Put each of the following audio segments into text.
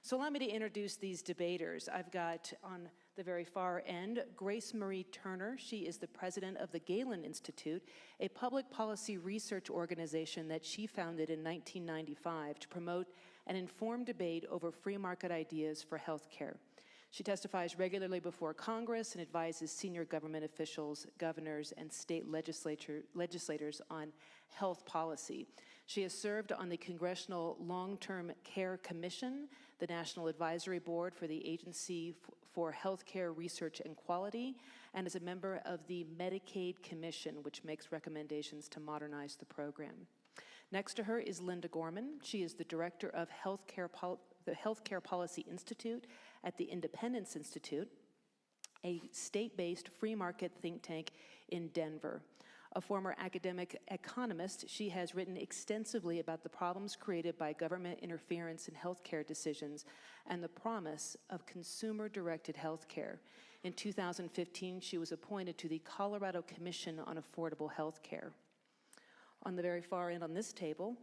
So allow me to introduce these debaters. I've got on the very far end, Grace Marie Turner. She is the president of the Galen Institute, a public policy research organization that she founded in 1995 to promote an informed debate over free market ideas for healthcare. She testifies regularly before Congress and advises senior government officials, governors, and state legislators on health policy. She has served on the Congressional Long-Term Care Commission, the National Advisory Board for the Agency for Healthcare Research and Quality, and is a member of the Medicaid Commission, which makes recommendations to modernize the program. Next to her is Linda Gorman. She is the director of the Healthcare Policy Institute at the Independence Institute, a state-based free market think tank in Denver. A former academic economist, she has written extensively about the problems created by government interference in healthcare decisions and the promise of consumer-directed healthcare. In 2015, she was appointed to the Colorado Commission on Affordable Healthcare. On the very far end on this table,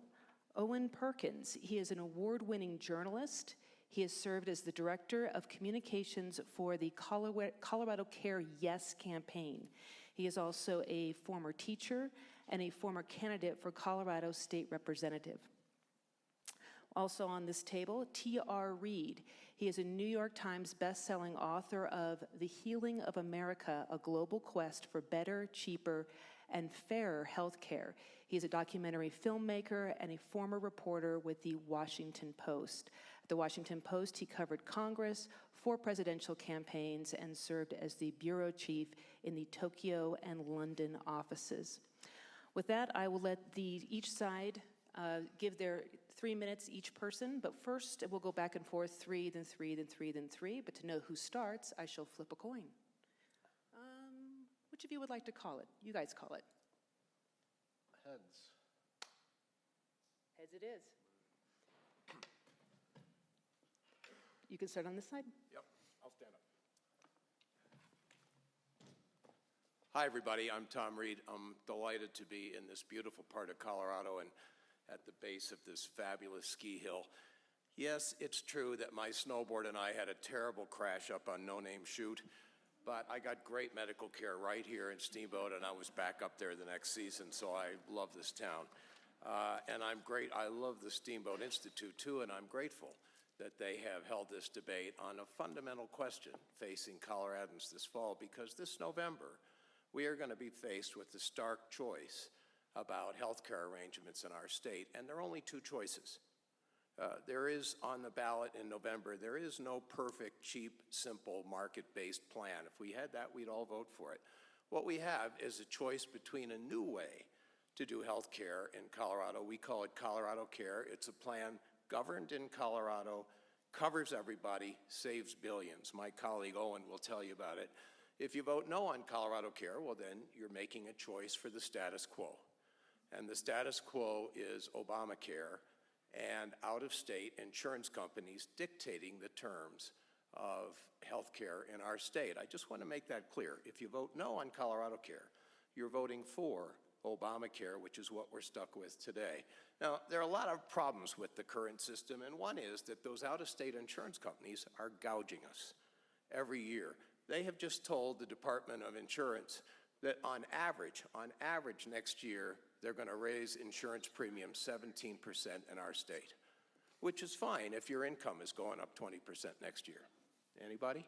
Owen Perkins. He is an award-winning journalist. He has served as the director of communications for the ColoradoCare Yes campaign. He is also a former teacher and a former candidate for Colorado State Representative. Also on this table, T.R. Reid. He is a New York Times best-selling author of The Healing of America, A Global Quest for Better, Cheaper, and Fairer Healthcare. He is a documentary filmmaker and a former reporter with the Washington Post. At the Washington Post, he covered Congress, 4 presidential campaigns, and served as the bureau chief in the Tokyo and London offices. With that, I will let each side give their 3 minutes each person, but first we'll go back and forth, 3, then 3, then 3, then 3. But to know who starts, I shall flip a coin. Which of you would like to call it? You guys call it. Heads. Heads it is. You can start on this side. Yep, I'll stand up. Hi, everybody. I'm Tom Reid. I'm delighted to be in this beautiful part of Colorado and at the base of this fabulous ski hill. Yes, it's true that my snowboard and I had a terrible crash up on No Name Chute, but I got great medical care right here in Steamboat, and I was back up there the next season, so I love this town. And I love the Steamboat Institute, too, and I'm grateful that they have held this debate on a fundamental question facing Coloradans this fall, because this November, we are going to be faced with the stark choice about health care arrangements in our state, and there are only 2 choices. There is on the ballot in November, there is no perfect, cheap, simple, market-based plan. If we had that, we'd all vote for it. What we have is a choice between a new way to do health care in Colorado. We call it ColoradoCare. It's a plan governed in Colorado, covers everybody, saves billions. My colleague Owen will tell you about it. If you vote no on ColoradoCare, well then you're making a choice for the status quo. And the status quo is Obamacare and out-of-state insurance companies dictating the terms of health care in our state. I just want to make that clear. If you vote no on ColoradoCare, you're voting for Obamacare, which is what we're stuck with today. Now, there are a lot of problems with the current system, and one is that those out-of-state insurance companies are gouging us every year. They have just told the Department of Insurance that on average next year, they're going to raise insurance premiums 17% in our state, which is fine if your income is going up 20% next year. Anybody?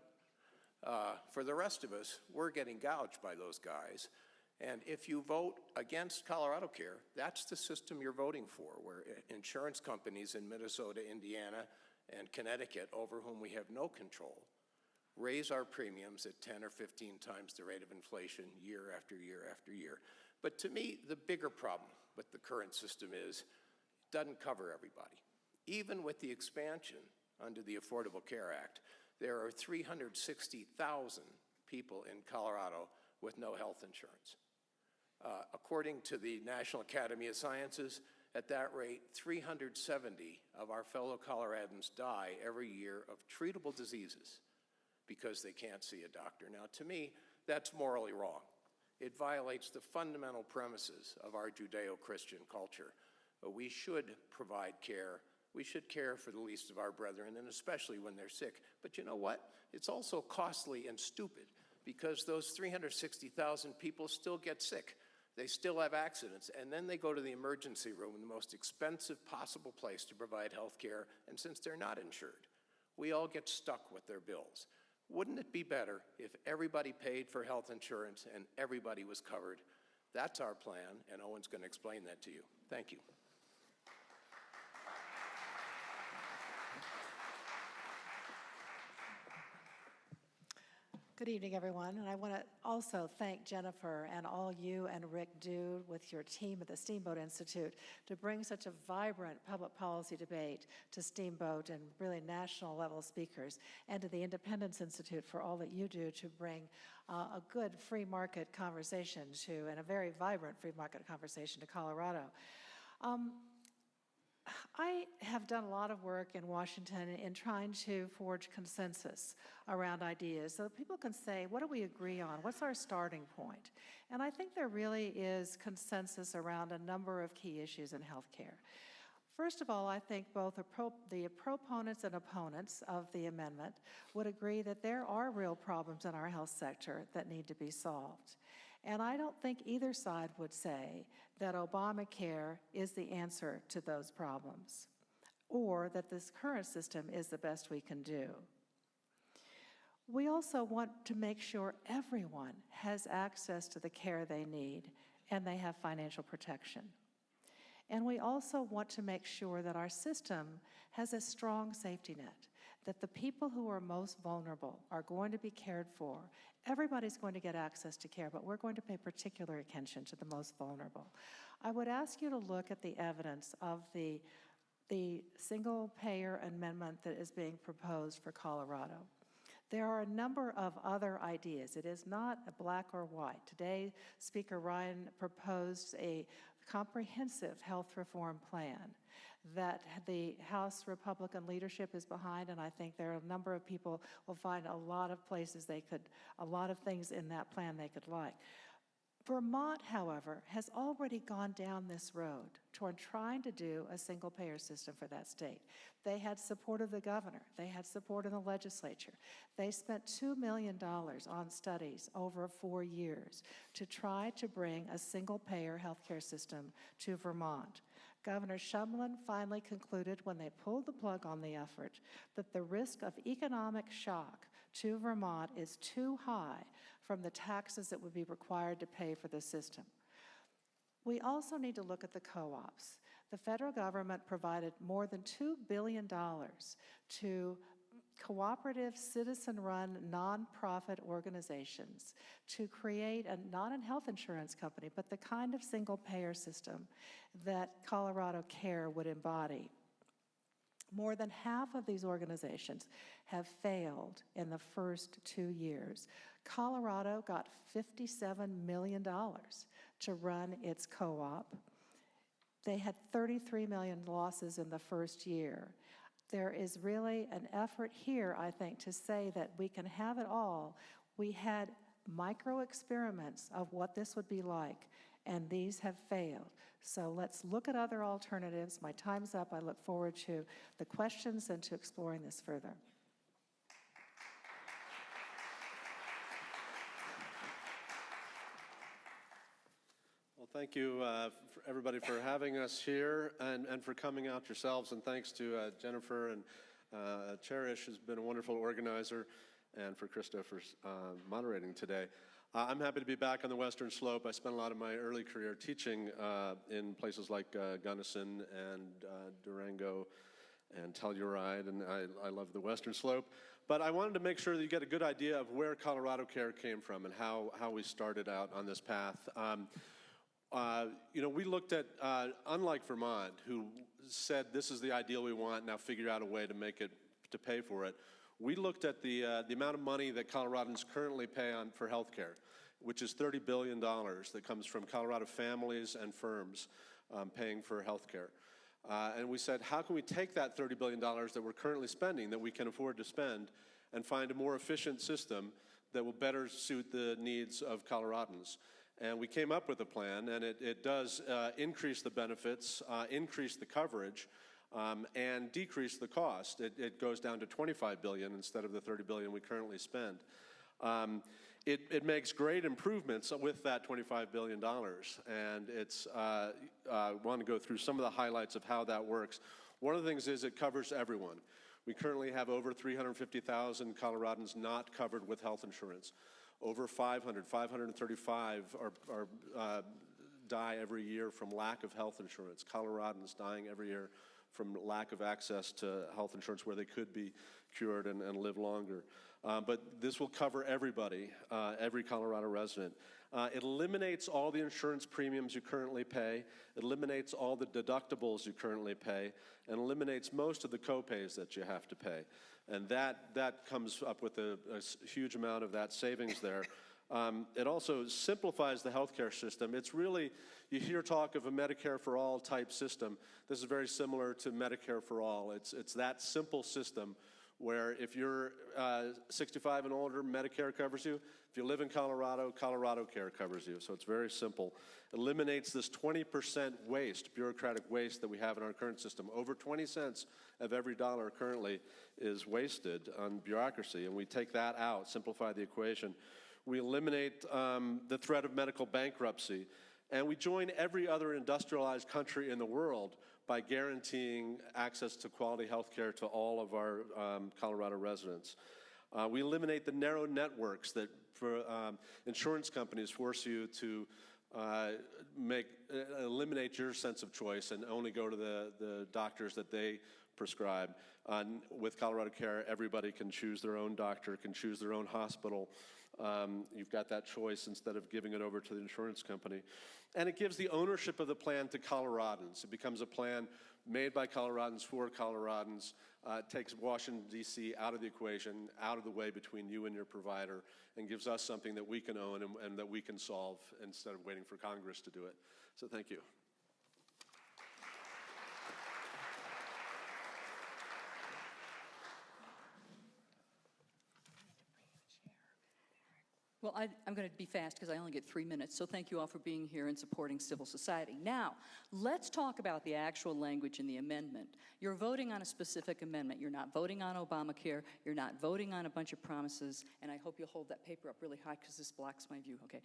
For the rest of us, we're getting gouged by those guys. And if you vote against ColoradoCare, that's the system you're voting for, where insurance companies in Minnesota, Indiana, and Connecticut, over whom we have no control, raise our premiums at 10 or 15 times the rate of inflation year after year after year. But to me, the bigger problem with the current system is it doesn't cover everybody. Even with the expansion under the Affordable Care Act, there are 360,000 people in Colorado with no health insurance. According to the National Academy of Sciences, at that rate, 370 of our fellow Coloradans die every year of treatable diseases because they can't see a doctor. Now, to me, that's morally wrong. It violates the fundamental premises of our Judeo-Christian culture. We should provide care We should care for the least of our brethren, and especially when they're sick. But you know what? It's also costly and stupid, because those 360,000 people still get sick. They still have accidents, and then they go to the emergency room, the most expensive possible place to provide health care, and since they're not insured, we all get stuck with their bills. Wouldn't it be better if everybody paid for health insurance and everybody was covered? That's our plan, and Owen's going to explain that to you. Thank you. Good evening, everyone. And I want to also thank Jennifer and all you and Rick do with your team at the Steamboat Institute to bring such a vibrant public policy debate to Steamboat and really national level speakers, and to the Independence Institute for all that you do to bring a good free market conversation to, and a very vibrant free market conversation to Colorado. I have done a lot of work in Washington in trying to forge consensus around ideas so that people can say, what do we agree on? What's our starting point? And I think there really is consensus around a number of key issues in healthcare. First of all, I think both the proponents and opponents of the amendment would agree that there are real problems in our health sector that need to be solved. And I don't think either side would say that Obamacare is the answer to those problems, or that this current system is the best we can do. We also want to make sure everyone has access to the care they need and they have financial protection. And we also want to make sure that our system has a strong safety net, that the people who are most vulnerable are going to be cared for. Everybody's going to get access to care, but we're going to pay particular attention to the most vulnerable. I would ask you to look at the evidence of the single-payer amendment that is being proposed for Colorado. There are a number of other ideas. It is not a black or white. Today, Speaker Ryan proposed a comprehensive health reform plan that the House Republican leadership is behind, and I think there are a number of people will find a lot of places a lot of things in that plan they could like. Vermont, however, has already gone down this road toward trying to do a single-payer system for that state. They had support of the governor. They had support in the legislature. They spent $2 million on studies over 4 years to try to bring a single-payer healthcare system to Vermont. Governor Shumlin finally concluded when they pulled the plug on the effort that the risk of economic shock to Vermont is too high from the taxes that would be required to pay for the system. We also need to look at the co-ops. The federal government provided more than $2 billion to cooperative, citizen-run, nonprofit organizations to create not a health insurance company, but the kind of single-payer system that ColoradoCare would embody. More than half of these organizations have failed in the first 2 years. Colorado got $57 million to run its co-op. They had 33 million losses in the first year. There is really an effort here, I think, to say that we can have it all. We had micro experiments of what this would be like, and these have failed. So let's look at other alternatives. My time's up. I look forward to the questions and to exploring this further. Well, thank you, everybody, for having us here and for coming out yourselves. And thanks to Jennifer and Cherish has been a wonderful organizer, and for Krista for moderating today. I'm happy to be back on the Western Slope. I spent a lot of my early career teaching in places like Gunnison and Durango and Telluride, and I love the Western Slope. But I wanted to make sure that you get a good idea of where ColoradoCare came from and how we started out on this path. We looked at, unlike Vermont, who said this is the ideal we want, now figure out a way to pay for it. We looked at the amount of money that Coloradans currently pay for health care, which is $30 billion that comes from Colorado families and firms paying for health care. And we said, how can we take that $30 billion that we're currently spending, that we can afford to spend, and find a more efficient system that will better suit the needs of Coloradans? And we came up with a plan, and it does increase the benefits, increase the coverage, and decrease the cost. It goes down to $25 billion instead of the $30 billion we currently spend. It makes great improvements with that $25 billion, and I want to go through some of the highlights of how that works. One of the things is it covers everyone. We currently have over 350,000 Coloradans not covered with health insurance. Over 535 die every year from lack of health insurance. Coloradans dying every year from lack of access to health insurance where they could be cured and live longer. But this will cover everybody, every Colorado resident. It eliminates all the insurance premiums you currently pay, it eliminates all the deductibles you currently pay, and eliminates most of the copays that you have to pay. And that comes up with a huge amount of that savings there. It also simplifies the healthcare system. It's really, you hear talk of a Medicare for all type system. This is very similar to Medicare for all. It's that simple system where if you're 65 and older, Medicare covers you. If you live in Colorado, ColoradoCare covers you. So it's very simple. Eliminates this 20% waste, bureaucratic waste that we have in our current system. Over 20 cents of every dollar currently is wasted on bureaucracy, and we take that out, simplify the equation. We eliminate the threat of medical bankruptcy, and we join every other industrialized country in the world by guaranteeing access to quality health care to all of our Colorado residents. We eliminate the narrow networks that insurance companies force you to eliminate your sense of choice and only go to the doctors that they prescribe. With ColoradoCare, everybody can choose their own doctor, can choose their own hospital. You've got that choice instead of giving it over to the insurance company. And it gives the ownership of the plan to Coloradans. It becomes a plan made by Coloradans for Coloradans. It takes Washington, D.C. out of the equation, out of the way between you and your provider, and gives us something that we can own and that we can solve instead of waiting for Congress to do it. So thank you. Well, I'm going to be fast because I only get 3 minutes, so thank you all for being here and supporting civil society. Now, let's talk about the actual language in the amendment. You're voting on a specific amendment. You're not voting on Obamacare. You're not voting on a bunch of promises, and I hope you'll hold that paper up really high because this blocks my view, okay?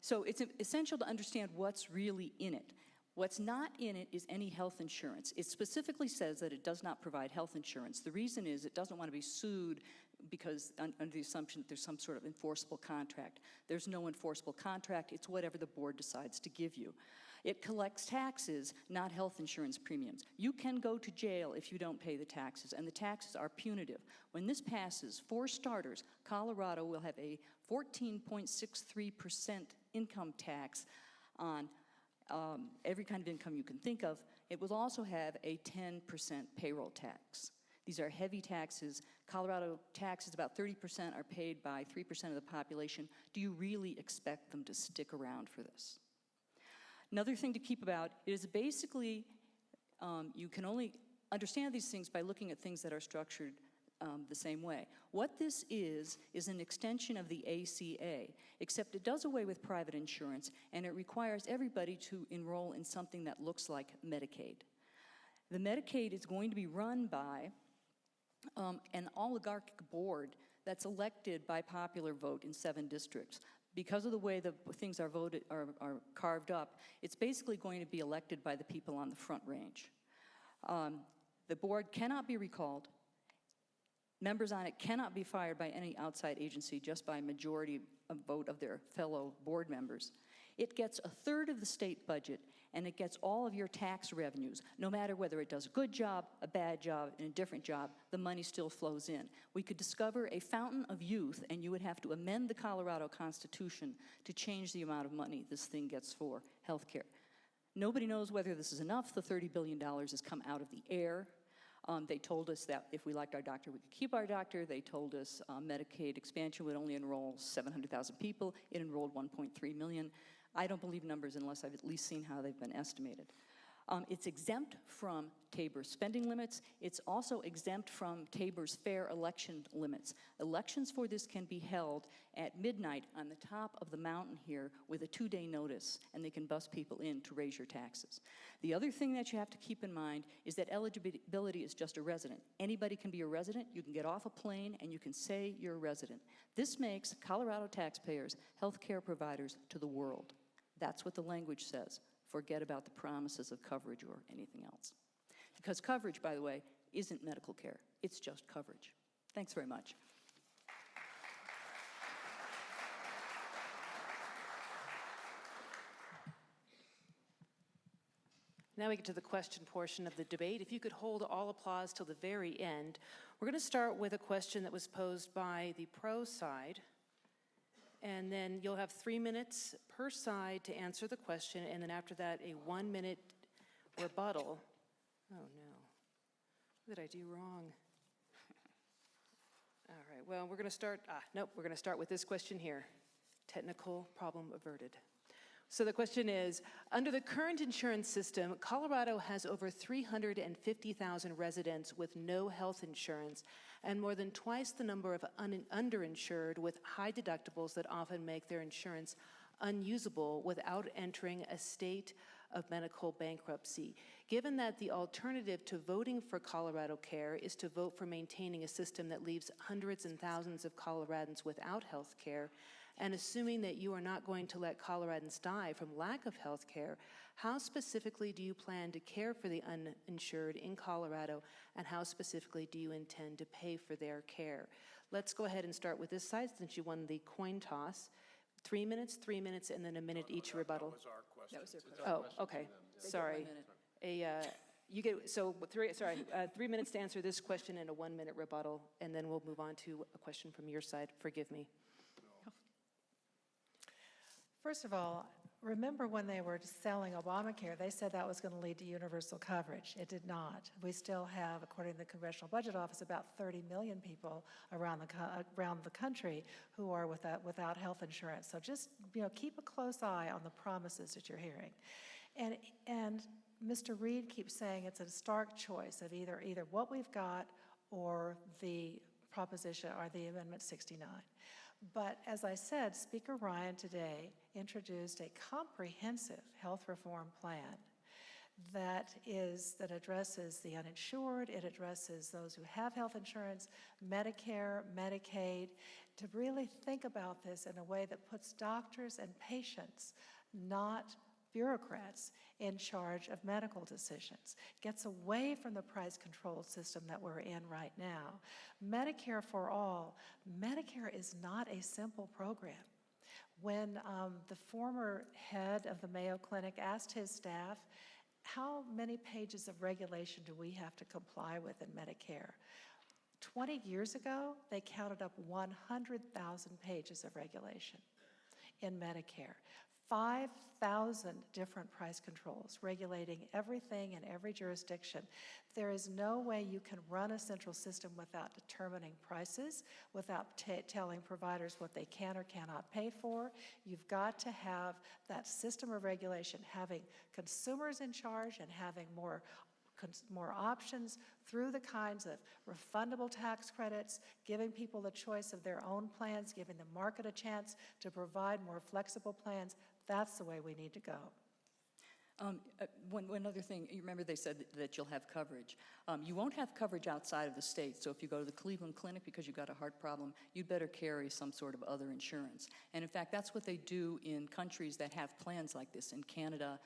So it's essential to understand what's really in it. What's not in it is any health insurance. It specifically says that it does not provide health insurance. The reason is it doesn't want to be sued because under the assumption that there's some sort of enforceable contract. There's no enforceable contract. It's whatever the board decides to give you. It collects taxes, not health insurance premiums. You can go to jail if you don't pay the taxes, and the taxes are punitive. When this passes, for starters, Colorado will have a 14.63% income tax on every kind of income you can think of. It will also have a 10% payroll tax. These are heavy taxes. Colorado taxes, about 30% are paid by 3% of the population. Do you really expect them to stick around for this? Another thing to keep about is basically you can only understand these things by looking at things that are structured the same way. What this is an extension of the ACA, except it does away with private insurance, and it requires everybody to enroll in something that looks like Medicaid. The Medicaid is going to be run by an oligarchic board that's elected by popular vote in 7 districts. Because of the way the things are voted are carved up, it's basically going to be elected by the people on the Front Range. The board cannot be recalled. Members on it cannot be fired by any outside agency, just by majority of vote of their fellow board members. It gets 1/3 of the state budget, and it gets all of your tax revenues. No matter whether it does a good job, a bad job, and a different job, the money still flows in. We could discover a fountain of youth, and you would have to amend the Colorado Constitution to change the amount of money this thing gets for health care. Nobody knows whether this is enough. The $30 billion has come out of the air. They told us that if we liked our doctor, we could keep our doctor. They told us Medicaid expansion would only enroll 700,000 people. It enrolled 1.3 million. I don't believe numbers unless I've at least seen how they've been estimated. It's exempt from Tabor's spending limits. It's also exempt from Tabor's fair election limits. Elections for this can be held at midnight on the top of the mountain here with a 2-day notice, and they can bus people in to raise your taxes. The other thing that you have to keep in mind is that eligibility is just a resident. Anybody can be a resident. You can get off a plane and you can say you're a resident. This makes Colorado taxpayers health care providers to the world. That's what the language says. Forget about the promises of coverage or anything else. Because coverage, by the way, isn't medical care. It's just coverage. Thanks very much. Now we get to the question portion of the debate. If you could hold all applause till the very end. We're going to start with a question that was posed by the pro side. And then you'll have 3 minutes per side to answer the question, and then after that, a 1-minute rebuttal. Oh, no. What did I do wrong? All right, well, we're going to start, we're going to start with this question here. Technical problem averted. So the question is, under the current insurance system, Colorado has over 350,000 residents with no health insurance and more than twice the number of underinsured with high deductibles that often make their insurance unusable without entering a state of medical bankruptcy. Given that the alternative to voting for ColoradoCare is to vote for maintaining a system that leaves hundreds and thousands of Coloradans without health care, and assuming that you are not going to let Coloradans die from lack of health care, how specifically do you plan to care for the uninsured in Colorado, and how specifically do you intend to pay for their care? Let's go ahead and start with this side since you won the coin toss. 3 minutes, and then a minute each rebuttal. That was our question. That was their question. Oh, okay, sorry. You get, so 3 minutes to answer this question and a 1-minute rebuttal, and then we'll move on to a question from your side. Forgive me. First of all, remember when they were selling Obamacare, they said that was going to lead to universal coverage. It did not. We still have, according to the Congressional Budget Office, about 30 million people around the country who are without health insurance. So just keep a close eye on the promises that you're hearing. And Mr. Reid keeps saying it's a stark choice of either what we've got or the proposition or the Amendment 69. But as I said, Speaker Ryan today introduced a comprehensive health reform plan that addresses the uninsured, it addresses those who have health insurance, Medicare, Medicaid, to really think about this in a way that puts doctors and patients, not bureaucrats, in charge of medical decisions, gets away from the price control system that we're in right now. Medicare for all. Medicare is not a simple program. When the former head of the Mayo Clinic asked his staff, how many pages of regulation do we have to comply with in Medicare? 20 years ago, they counted up 100,000 pages of regulation in Medicare. 5,000 different price controls regulating everything in every jurisdiction. There is no way you can run a central system without determining prices, without telling providers what they can or cannot pay for. You've got to have that system of regulation, having consumers in charge and having more options through the kinds of refundable tax credits, giving people the choice of their own plans, giving the market a chance to provide more flexible plans. That's the way we need to go. One other thing, you remember they said that you'll have coverage. You won't have coverage outside of the state, so if you go to the Cleveland Clinic because you've got a heart problem, you'd better carry some sort of other insurance. And in fact, that's what they do in countries that have plans like this. In Canada,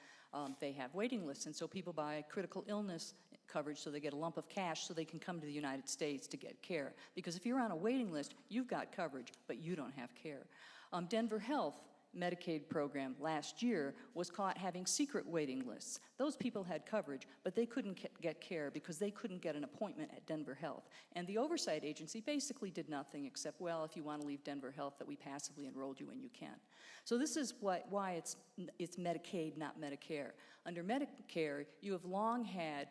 they have waiting lists, and so people buy critical illness coverage so they get a lump of cash so they can come to the United States to get care. Because if you're on a waiting list, you've got coverage, but you don't have care. Denver Health Medicaid program last year was caught having secret waiting lists. Those people had coverage, but they couldn't get care because they couldn't get an appointment at Denver Health. And the oversight agency basically did nothing except, well, if you want to leave Denver Health, that we passively enrolled you and you can. So this is why it's Medicaid, not Medicare. Under Medicare, you have long had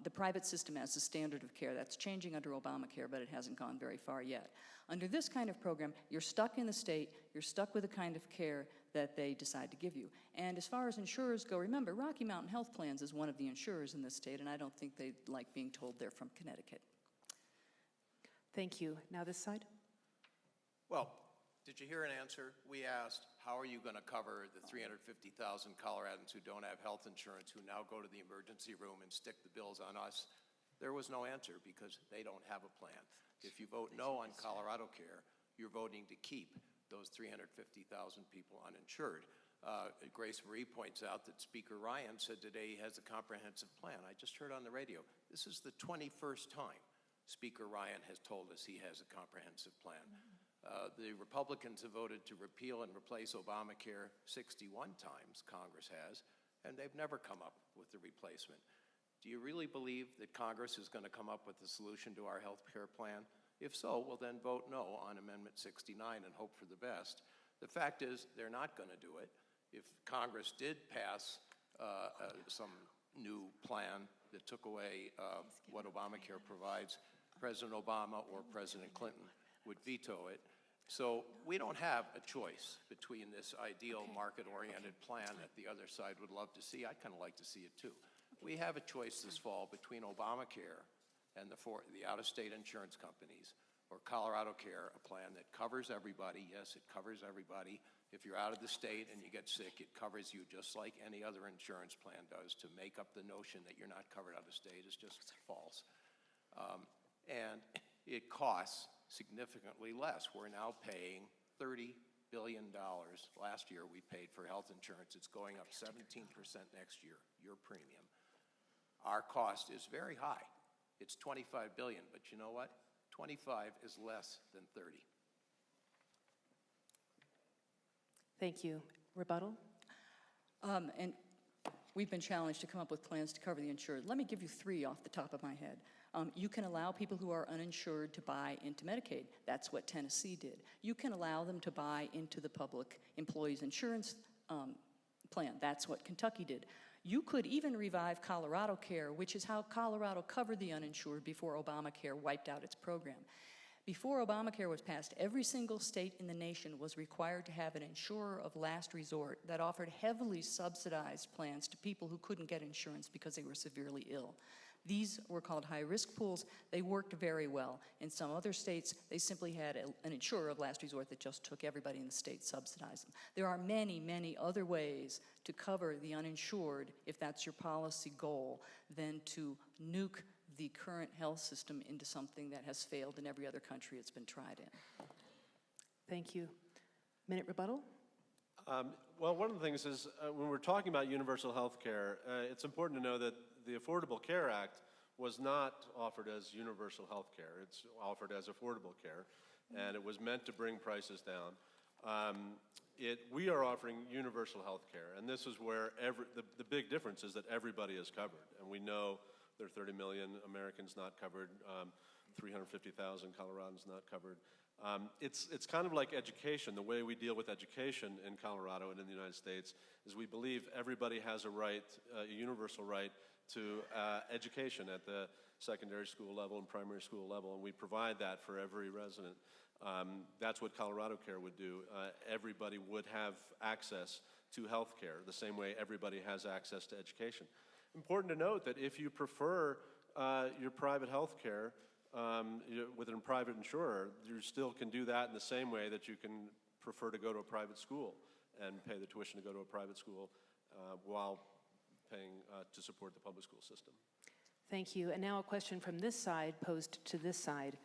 the private system as the standard of care. That's changing under Obamacare, but it hasn't gone very far yet. Under this kind of program, you're stuck in the state, you're stuck with the kind of care that they decide to give you. And as far as insurers go, remember, Rocky Mountain Health Plans is one of the insurers in this state, and I don't think they like being told they're from Connecticut. Thank you. Now this side. Well, did you hear an answer? We asked, how are you going to cover the 350,000 Coloradans who don't have health insurance, who now go to the emergency room and stick the bills on us? There was no answer because they don't have a plan. If you vote no on ColoradoCare, you're voting to keep those 350,000 people uninsured. Grace Marie points out that Speaker Ryan said today he has a comprehensive plan. I just heard on the radio, this is the 21st time Speaker Ryan has told us he has a comprehensive plan. The Republicans have voted to repeal and replace Obamacare 61 times, Congress has, and they've never come up with the replacement. Do you really believe that Congress is going to come up with a solution to our health care plan? If so, well then vote no on Amendment 69 and hope for the best. The fact is, they're not going to do it. If Congress did pass some new plan that took away what Obamacare provides, President Obama or President Clinton would veto it. So we don't have a choice between this ideal market-oriented plan that the other side would love to see. I'd kind of like to see it too. We have a choice this fall between Obamacare and the out-of-state insurance companies, or ColoradoCare, a plan that covers everybody. Yes, it covers everybody. If you're out of the state and you get sick, it covers you just like any other insurance plan does. To make up the notion that you're not covered out of state is just false. And it costs significantly less. We're now paying $30 billion. Last year we paid for health insurance. It's going up 17% next year, your premium. Our cost is very high. It's $25 billion, but you know what? 25 is less than 30. Thank you. Rebuttal? And we've been challenged to come up with plans to cover the insured. Let me give you three off the top of my head. You can allow people who are uninsured to buy into Medicaid. That's what Tennessee did. You can allow them to buy into the public employees insurance plan. That's what Kentucky did. You could even revive ColoradoCare, which is how Colorado covered the uninsured before Obamacare wiped out its program. Before Obamacare was passed, every single state in the nation was required to have an insurer of last resort that offered heavily subsidized plans to people who couldn't get insurance because they were severely ill. These were called high-risk pools. They worked very well. In some other states, they simply had an insurer of last resort that just took everybody in the state, subsidized them. There are many, many other ways to cover the uninsured, if that's your policy goal, than to nuke the current health system into something that has failed in every other country it's been tried in. Thank you. Minute rebuttal? Well, one of the things is when we're talking about universal health care, it's important to know that the Affordable Care Act was not offered as universal health care. It's offered as affordable care, and it was meant to bring prices down. We are offering universal health care, and this is where the big difference is that everybody is covered, and we know there are 30 million Americans not covered, 350,000 Coloradans not covered. It's kind of like education. The way we deal with education in Colorado and in the United States is we believe everybody has a right, a universal right to education at the secondary school level and primary school level, and we provide that for every resident. That's what ColoradoCare would do. Everybody would have access to health care the same way everybody has access to education. Important to note that if you prefer your private health care with a private insurer, you still can do that in the same way that you can prefer to go to a private school and pay the tuition to go to a private school while paying to support the public school system. Thank you. And now a question from this side posed to this side.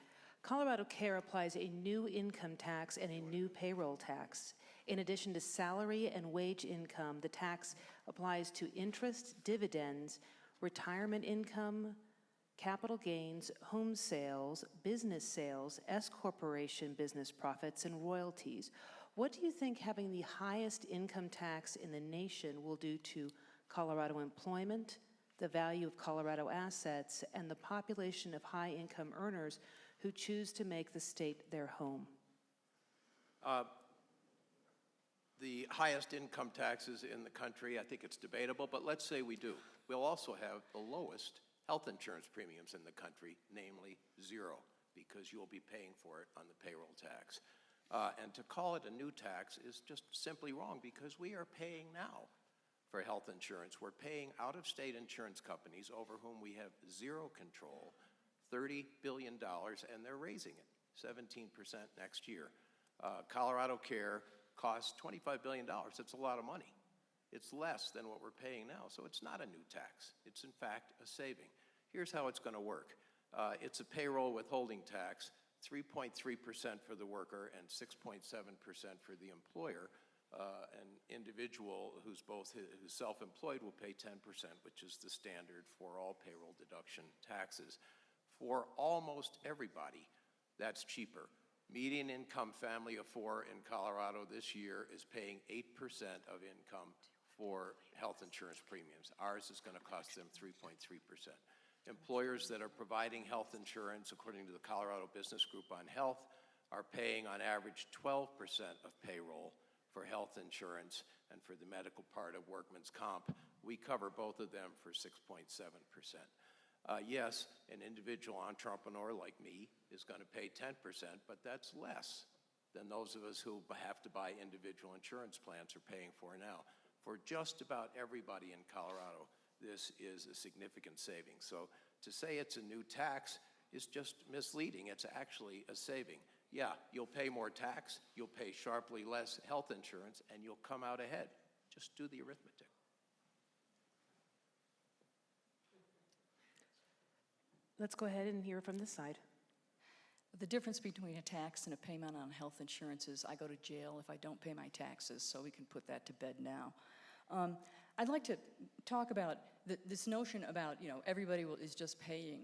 ColoradoCare applies a new income tax and a new payroll tax. In addition to salary and wage income, the tax applies to interest, dividends, retirement income, capital gains, home sales, business sales, S-corporation business profits, and royalties. What do you think having the highest income tax in the nation will do to Colorado employment, the value of Colorado assets, and the population of high-income earners who choose to make the state their home? The highest income taxes in the country, I think it's debatable, but let's say we do. We'll also have the lowest health insurance premiums in the country, namely zero, because you'll be paying for it on the payroll tax. And to call it a new tax is just simply wrong, because we are paying now for health insurance. We're paying out-of-state insurance companies over whom we have zero control, $30 billion, and they're raising it 17% next year. ColoradoCare costs $25 billion. It's a lot of money. It's less than what we're paying now, so it's not a new tax. It's, in fact, a saving. Here's how it's going to work. It's a payroll withholding tax, 3.3% for the worker and 6.7% for the employer. An individual who's self-employed will pay 10%, which is the standard for all payroll deduction taxes. For almost everybody, that's cheaper. Median income family of 4 in Colorado this year is paying 8% of income for health insurance premiums. Ours is going to cost them 3.3%. Employers that are providing health insurance, according to the Colorado Business Group on Health, are paying on average 12% of payroll for health insurance, and for the medical part of workman's comp, we cover both of them for 6.7%. Yes, an individual entrepreneur like me is going to pay 10%, but that's less than those of us who have to buy individual insurance plans are paying for now. For just about everybody in Colorado, this is a significant saving. So to say it's a new tax is just misleading. It's actually a saving. Yeah, you'll pay more tax, you'll pay sharply less health insurance, and you'll come out ahead. Just do the arithmetic. Let's go ahead and hear from this side. The difference between a tax and a payment on health insurance is I go to jail if I don't pay my taxes, so we can put that to bed now. I'd like to talk about this notion about, everybody is just paying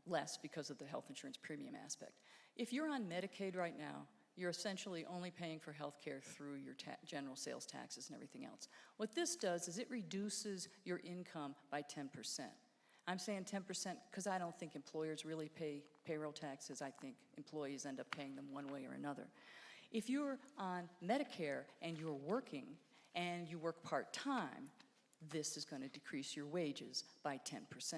less because of the health insurance premium aspect. If you're on Medicaid right now, you're essentially only paying for health care through your general sales taxes and everything else. What this does is it reduces your income by 10%. I'm saying 10% because I don't think employers really pay payroll taxes. I think employees end up paying them one way or another. If you're on Medicare and you're working and you work part-time, this is going to decrease your wages by 10%.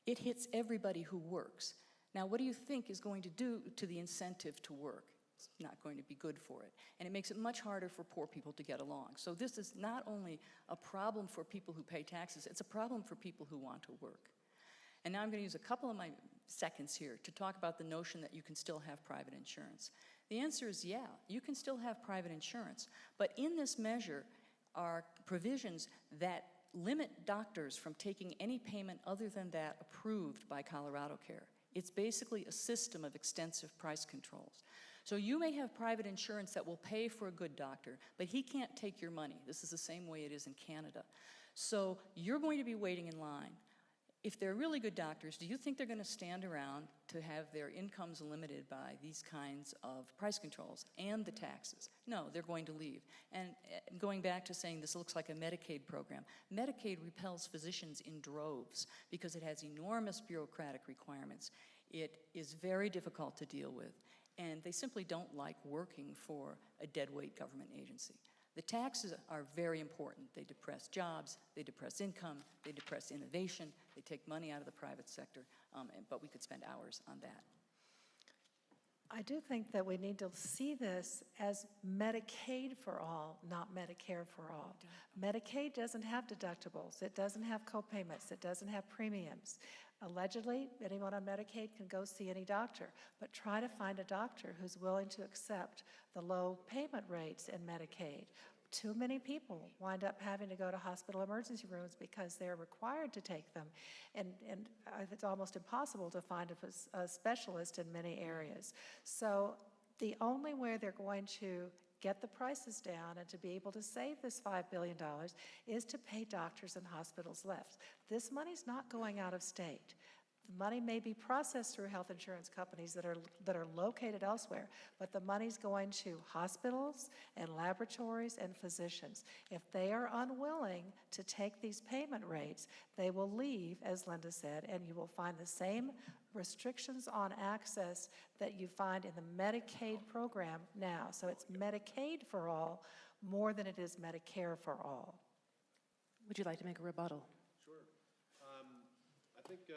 It hits everybody who works. Now, what do you think is going to do to the incentive to work? It's not going to be good for it. And it makes it much harder for poor people to get along. So this is not only a problem for people who pay taxes, it's a problem for people who want to work. And now I'm going to use a couple of my seconds here to talk about the notion that you can still have private insurance. The answer is yeah, you can still have private insurance, but in this measure are provisions that limit doctors from taking any payment other than that approved by ColoradoCare. It's basically a system of extensive price controls. So you may have private insurance that will pay for a good doctor, but he can't take your money. This is the same way it is in Canada. So you're going to be waiting in line. If they're really good doctors, do you think they're going to stand around to have their incomes limited by these kinds of price controls and the taxes? No, they're going to leave. And going back to saying this looks like a Medicaid program, Medicaid repels physicians in droves because it has enormous bureaucratic requirements. It is very difficult to deal with, and they simply don't like working for a deadweight government agency. The taxes are very important. They depress jobs, they depress income, they depress innovation, they take money out of the private sector, but we could spend hours on that. I do think that we need to see this as Medicaid for all, not Medicare for all. Medicaid doesn't have deductibles. It doesn't have co-payments. It doesn't have premiums. Allegedly, anyone on Medicaid can go see any doctor, but try to find a doctor who's willing to accept the low payment rates in Medicaid. Too many people wind up having to go to hospital emergency rooms because they're required to take them, and it's almost impossible to find a specialist in many areas. So the only way they're going to get the prices down and to be able to save this $5 billion is to pay doctors and hospitals less. This money's not going out of state. The money may be processed through health insurance companies that are located elsewhere, but the money's going to hospitals and laboratories and physicians. If they are unwilling to take these payment rates, they will leave, as Linda said, and you will find the same restrictions on access that you find in the Medicaid program now. So it's Medicaid for all more than it is Medicare for all. Would you like to make a rebuttal? Sure. I think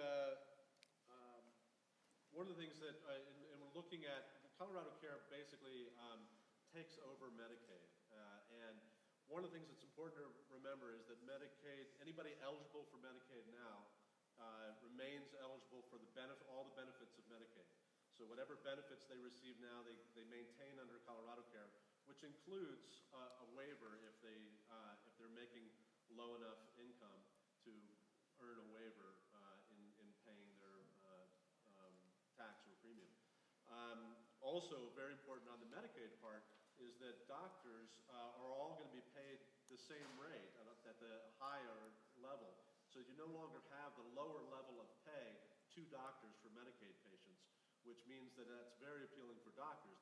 one of the things that, and we're looking at, ColoradoCare basically takes over Medicaid. And one of the things that's important to remember is that Medicaid, anybody eligible for Medicaid now remains eligible for all the benefits of Medicaid. So whatever benefits they receive now, they maintain under ColoradoCare, which includes a waiver if they're making low enough income to earn a waiver in paying their tax or premium. Also, very important on the Medicaid part is that doctors are all going to be paid the same rate at the higher level. So you no longer have the lower level of pay to doctors for Medicaid patients, which means that that's very appealing for doctors.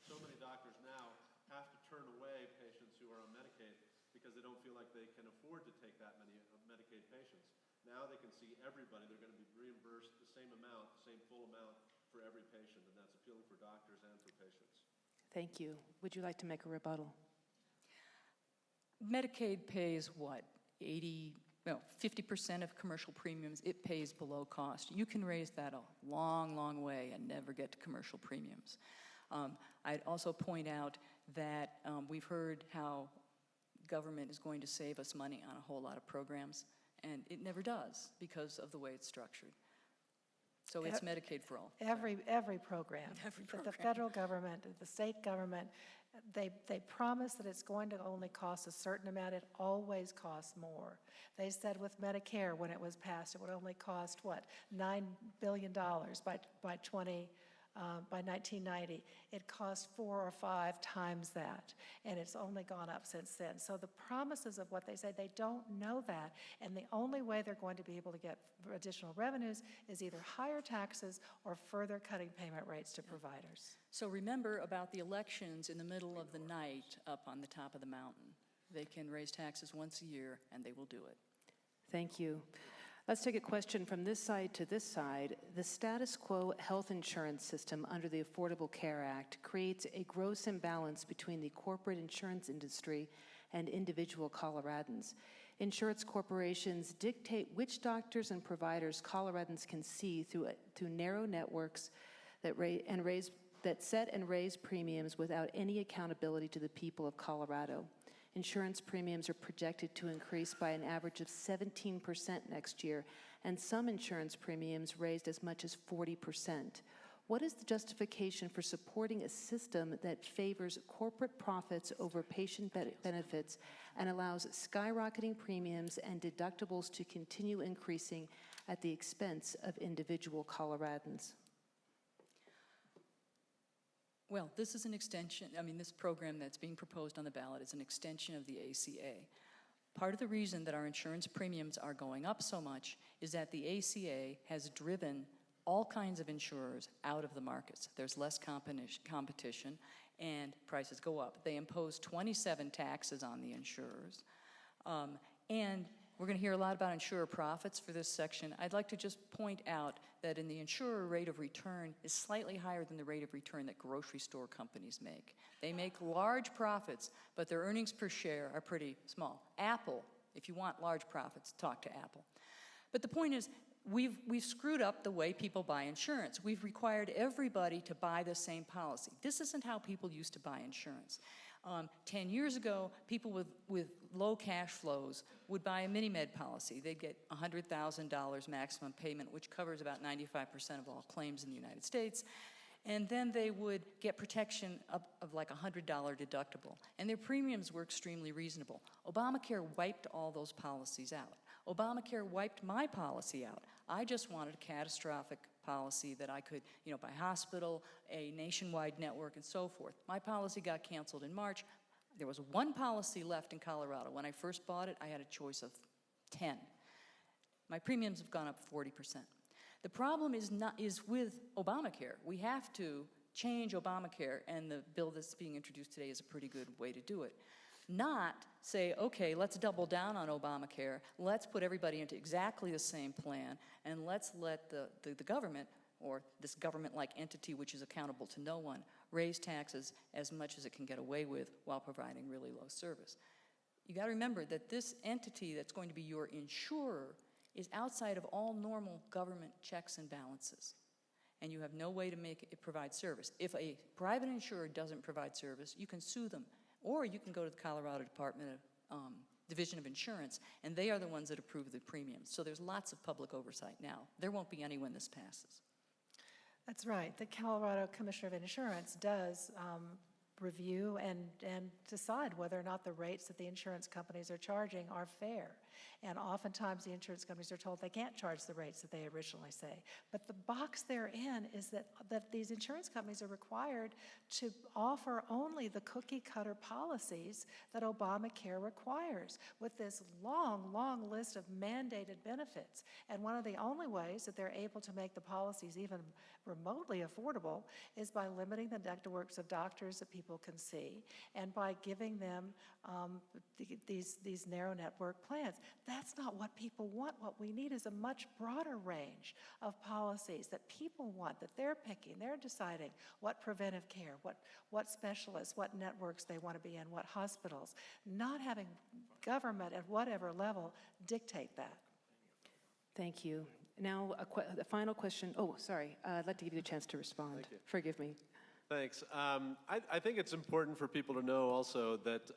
So many doctors now have to turn away patients who are on Medicaid because they don't feel like they can afford to take that many Medicaid patients. Now they can see everybody. They're going to be reimbursed the same amount, the same full amount for every patient, and that's appealing for doctors and for patients. Thank you. Would you like to make a rebuttal? Medicaid pays what? 50% of commercial premiums, it pays below cost. You can raise that a long, long way and never get to commercial premiums. I'd also point out that we've heard how government is going to save us money on a whole lot of programs, and it never does because of the way it's structured. So it's Medicaid for all. Every program. Every The program. federal government, the state government, they promise that it's going to only cost a certain amount. It always costs more. They said with Medicare, when it was passed, it would only cost, what, $9 billion by 1990. It cost 4 or 5 times that, and it's only gone up since then. So the promises of what they say, they don't know that, and the only way they're going to be able to get additional revenues is either higher taxes or further cutting payment rates to providers. So remember about the elections in the middle of the night up on the top of the mountain. They can raise taxes once a year, and they will do it. Thank you. Let's take a question from this side to this side. The status quo health insurance system under the Affordable Care Act creates a gross imbalance between the corporate insurance industry and individual Coloradans. Insurance corporations dictate which doctors and providers Coloradans can see through narrow networks that set and raise premiums without any accountability to the people of Colorado. Insurance premiums are projected to increase by an average of 17% next year, and some insurance premiums raised as much as 40%. What is the justification for supporting a system that favors corporate profits over patient benefits and allows skyrocketing premiums and deductibles to continue increasing at the expense of individual Coloradans? Well, this is an extension, this program that's being proposed on the ballot is an extension of the ACA. Part of the reason that our insurance premiums are going up so much is that the ACA has driven all kinds of insurers out of the markets. There's less competition and prices go up. They impose 27 taxes on the insurers. And we're going to hear a lot about insurer profits for this section. I'd like to just point out that in the insurer rate of return is slightly higher than the rate of return that grocery store companies make. They make large profits, but their earnings per share are pretty small. Apple, if you want large profits, talk to Apple. But the point is, we've screwed up the way people buy insurance. We've required everybody to buy the same policy. This isn't how people used to buy insurance. 10 years ago, people with low cash flows would buy a mini-med policy. They'd get $100,000 maximum payment, which covers about 95% of all claims in the United States. And then they would get protection of like a $100 deductible. And their premiums were extremely reasonable. Obamacare wiped all those policies out. Obamacare wiped my policy out. I just wanted a catastrophic policy that I could, by hospital, a nationwide network, and so forth. My policy got canceled in March. There was one policy left in Colorado. When I first bought it, I had a choice of 10. My premiums have gone up 40%. The problem is with Obamacare. We have to change Obamacare, and the bill that's being introduced today is a pretty good way to do it. Not say, okay, let's double down on Obamacare, let's put everybody into exactly the same plan, and let's let the government, or this government-like entity which is accountable to no one, raise taxes as much as it can get away with while providing really low service. You got to remember that this entity that's going to be your insurer is outside of all normal government checks and balances, and you have no way to make it provide service. If a private insurer doesn't provide service, you can sue them, or you can go to the Colorado Department of Division of Insurance, and they are the ones that approve the premiums. So there's lots of public oversight now. There won't be any when this passes. That's right. The Colorado Commissioner of Insurance does review and decide whether or not the rates that the insurance companies are charging are fair. And oftentimes the insurance companies are told they can't charge the rates that they originally say. But the box they're in is that these insurance companies are required to offer only the cookie cutter policies that Obamacare requires, with this long, long list of mandated benefits. And one of the only ways that they're able to make the policies even remotely affordable is by limiting the networks of doctors that people can see, and by giving them these narrow network plans. That's not what people want. What we need is a much broader range of policies that people want, that they're picking. They're deciding what preventive care, what specialists, what networks they want to be in, what hospitals. Not having government at whatever level dictate that. Thank you. Now, the final question. Oh, sorry. I'd like to give you a chance to respond. Thank you. Forgive me. Thanks. I think it's important for people to know also that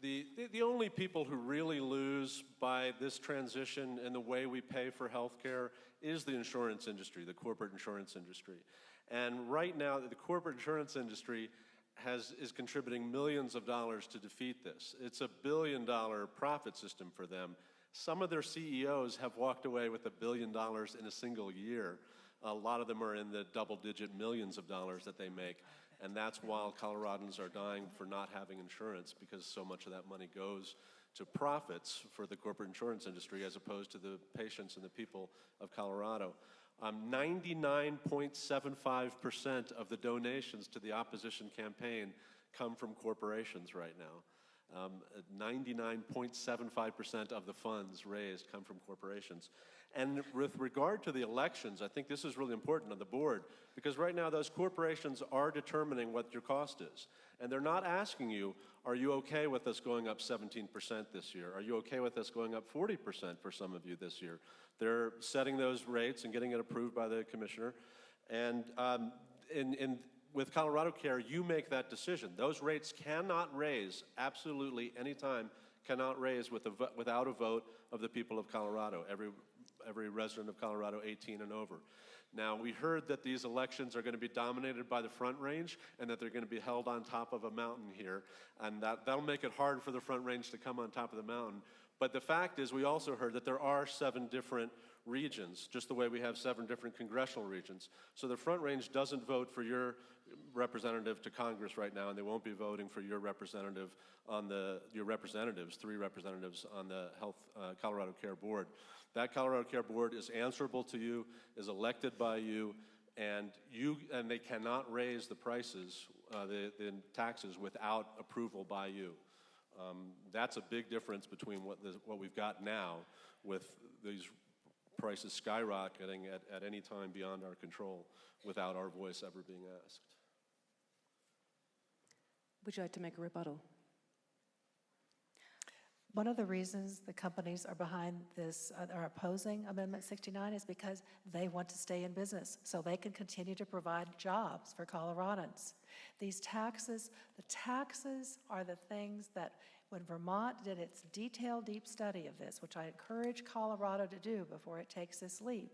the only people who really lose by this transition in the way we pay for health care is the insurance industry, the corporate insurance industry. And right now, the corporate insurance industry is contributing millions of dollars to defeat this. It's $1 billion profit system for them. Some of their CEOs have walked away with $1 billion in a single year. A lot of them are in the double-digit millions of dollars that they make, and that's while Coloradans are dying for not having insurance, because so much of that money goes to profits for the corporate insurance industry as opposed to the patients and the people of Colorado. 99.75% of the donations to the opposition campaign come from corporations right now. 99.75% of the funds raised come from corporations. And with regard to the elections, I think this is really important on the board, because right now those corporations are determining what your cost is. And they're not asking you, are you okay with us going up 17% this year? Are you okay with us going up 40% for some of you this year? They're setting those rates and getting it approved by the commissioner. And with ColoradoCare, you make that decision. Those rates cannot raise, absolutely any time, cannot raise without a vote of the people of Colorado, every resident of Colorado 18 and over. Now, we heard that these elections are going to be dominated by the Front Range and that they're going to be held on top of a mountain here, and that'll make it hard for the Front Range to come on top of the mountain. But the fact is, we also heard that there are 7 different regions, just the way we have 7 different congressional regions. So the Front Range doesn't vote for your representative to Congress right now, and they won't be voting for your representative on your representatives, 3 representatives on the ColoradoCare board. That ColoradoCare board is answerable to you, is elected by you, and they cannot raise the prices, the taxes, without approval by you. That's a big difference between what we've got now, with these prices skyrocketing at any time beyond our control without our voice ever being asked. Would you like to make a rebuttal? One of the reasons the companies are behind this, are opposing Amendment 69, is because they want to stay in business so they can continue to provide jobs for Coloradans. These taxes, the taxes are the things that, when Vermont did its detailed, deep study of this, which I encourage Colorado to do before it takes this leap,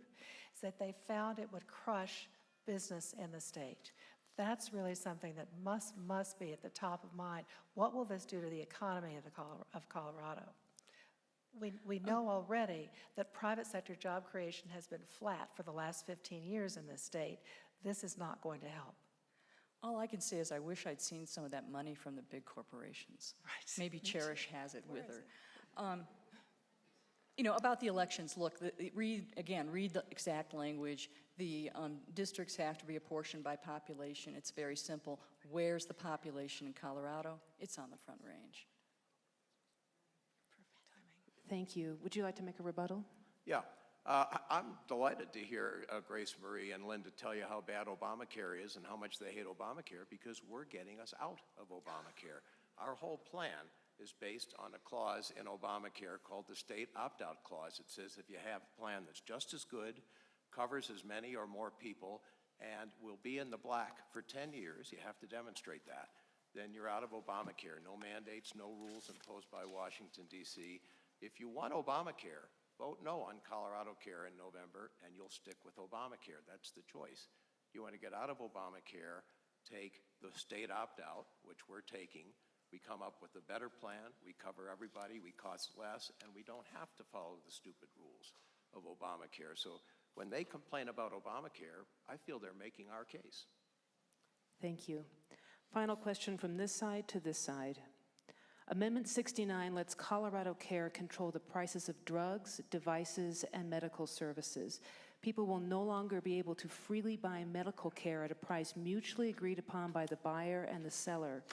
is that they found it would crush business in the state. That's really something that must be at the top of mind. What will this do to the economy of Colorado? We know already that private sector job creation has been flat for the last 15 years in this state. This is not going to help. All I can say is I wish I'd seen some of that money from the big corporations. Right. Maybe Cherish has it with her. About the elections, look, read the exact language. The districts have to be apportioned by population. It's very simple. Where's the population in Colorado? It's on the Front Range. Perfect timing. Thank you. Would you like to make a rebuttal? Yeah. I'm delighted to hear Grace Marie and Linda tell you how bad Obamacare is and how much they hate Obamacare, because we're getting us out of Obamacare. Our whole plan is based on a clause in Obamacare called the state opt-out clause. It says if you have a plan that's just as good, covers as many or more people, and will be in the black for 10 years, you have to demonstrate that, then you're out of Obamacare. No mandates, no rules imposed by Washington, D.C. If you want Obamacare, vote no on ColoradoCare in November, and you'll stick with Obamacare. That's the choice. You want to get out of Obamacare, take the state opt-out, which we're taking. We come up with a better plan. We cover everybody. We cost less, and we don't have to follow the stupid rules of Obamacare. So when they complain about Obamacare, I feel they're making our case. Thank you. Final question from this side to this side. Amendment 69 lets ColoradoCare control the prices of drugs, devices, and medical services. People will no longer be able to freely buy medical care at a price mutually agreed upon by the buyer and the seller.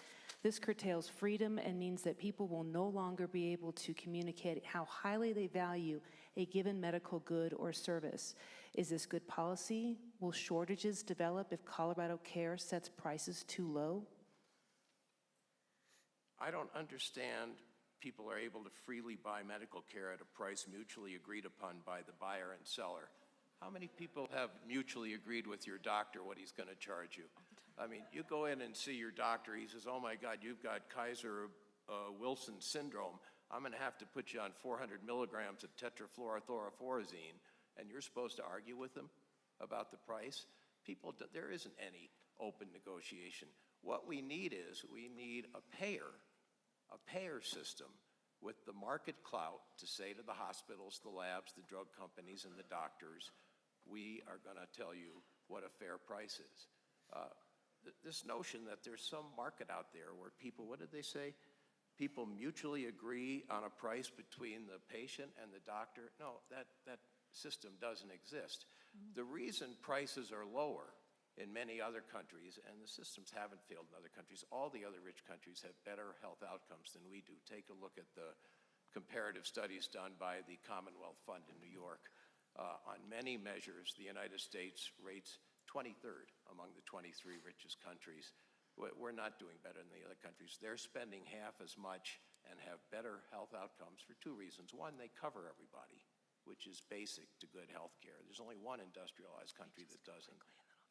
This curtails freedom and means that people will no longer be able to communicate how highly they value a given medical good or service. Is this good policy? Will shortages develop if ColoradoCare sets prices too low? I don't understand people are able to freely buy medical care at a price mutually agreed upon by the buyer and seller. How many people have mutually agreed with your doctor what he's going to charge you? I mean, you go in and see your doctor, he says, oh my God, you've got Kaiser-Wilson syndrome. I'm going to have to put you on 400 milligrams of tetrafluorothoraforazine, and you're supposed to argue with him about the price? There isn't any open negotiation. What we need is we need a payer system with the market clout to say to the hospitals, the labs, the drug companies, and the doctors, we are going to tell you what a fair price is. This notion that there's some market out there where people, what did they say? People mutually agree on a price between the patient and the doctor. No, that system doesn't exist. The reason prices are lower in many other countries, and the systems haven't failed in other countries, all the other rich countries have better health outcomes than we do. Take a look at the comparative studies done by the Commonwealth Fund in New York. On many measures, the United States rates 23rd among the 23 richest countries. We're not doing better than the other countries. They're spending half as much and have better health outcomes for two reasons. One, they cover everybody, which is basic to good health care. There's only one industrialized country that doesn't.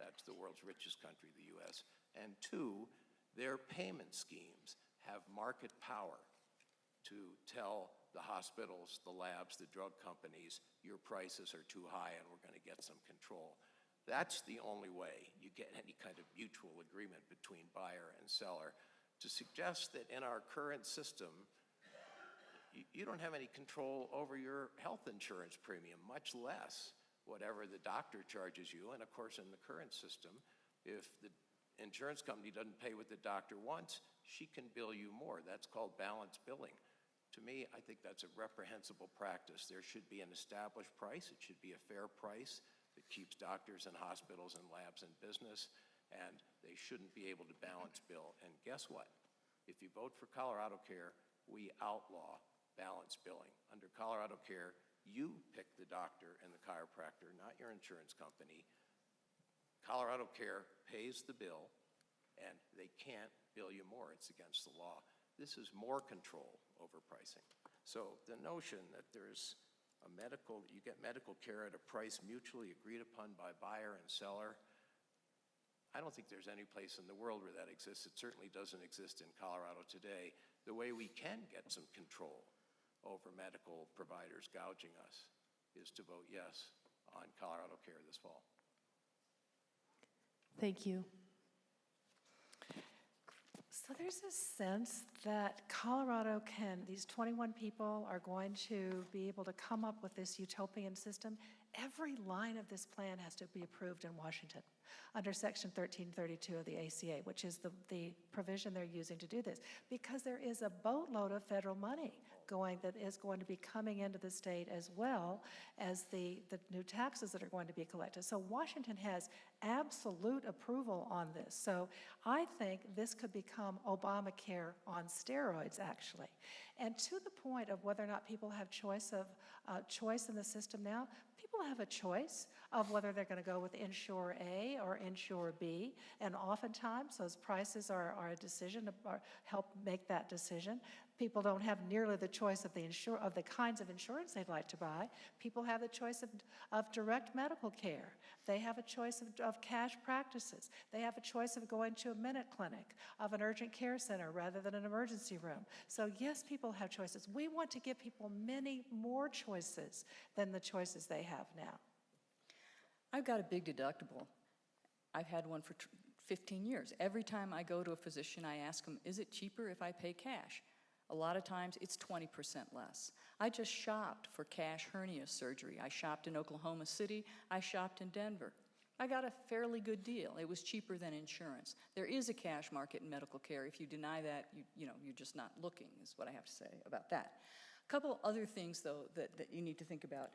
That's the world's richest country, the US. And two, their payment schemes have market power to tell the hospitals, the labs, the drug companies, your prices are too high and we're going to get some control. That's the only way you get any kind of mutual agreement between buyer and seller. To suggest that in our current system, you don't have any control over your health insurance premium, much less whatever the doctor charges you. And of course, in the current system, if the insurance company doesn't pay what the doctor wants, she can bill you more. That's called balanced billing. To me, I think that's a reprehensible practice. There should be an established price. It should be a fair price that keeps doctors and hospitals and labs in business, and they shouldn't be able to balance bill. And guess what? If you vote for ColoradoCare, we outlaw balance billing. Under ColoradoCare, you pick the doctor and the chiropractor, not your insurance company. ColoradoCare pays the bill, and they can't bill you more. It's against the law. This is more control over pricing. So the notion that you get medical care at a price mutually agreed upon by buyer and seller, I don't think there's any place in the world where that exists. It certainly doesn't exist in Colorado today. The way we can get some control over medical providers gouging us is to vote yes on ColoradoCare this fall. Thank you. So there's a sense that these 21 people are going to be able to come up with this utopian system. Every line of this plan has to be approved in Washington under Section 1332 of the ACA, which is the provision they're using to do this, because there is a boatload of federal money that is going to be coming into the state, as well as the new taxes that are going to be collected. So Washington has absolute approval on this. So I think this could become Obamacare on steroids, actually. And to the point of whether or not people have choice in the system now, people have a choice of whether they're going to go with Insure A or insure B, and oftentimes those prices are a decision, help make that decision. People don't have nearly the choice of the kinds of insurance they'd like to buy. People have the choice of direct medical care. They have a choice of cash practices. They have a choice of going to a minute clinic, of an urgent care center rather than an emergency room. So yes, people have choices. We want to give people many more choices than the choices they have now. I've got a big deductible. I've had one for 15 years. Every time I go to a physician, I ask them, is it cheaper if I pay cash? A lot of times it's 20% less. I just shopped for cash hernia surgery. I shopped in Oklahoma City. I shopped in Denver. I got a fairly good deal. It was cheaper than insurance. There is a cash market in medical care. If you deny that, you're just not looking, is what I have to say about that. A couple other things, though, that you need to think about.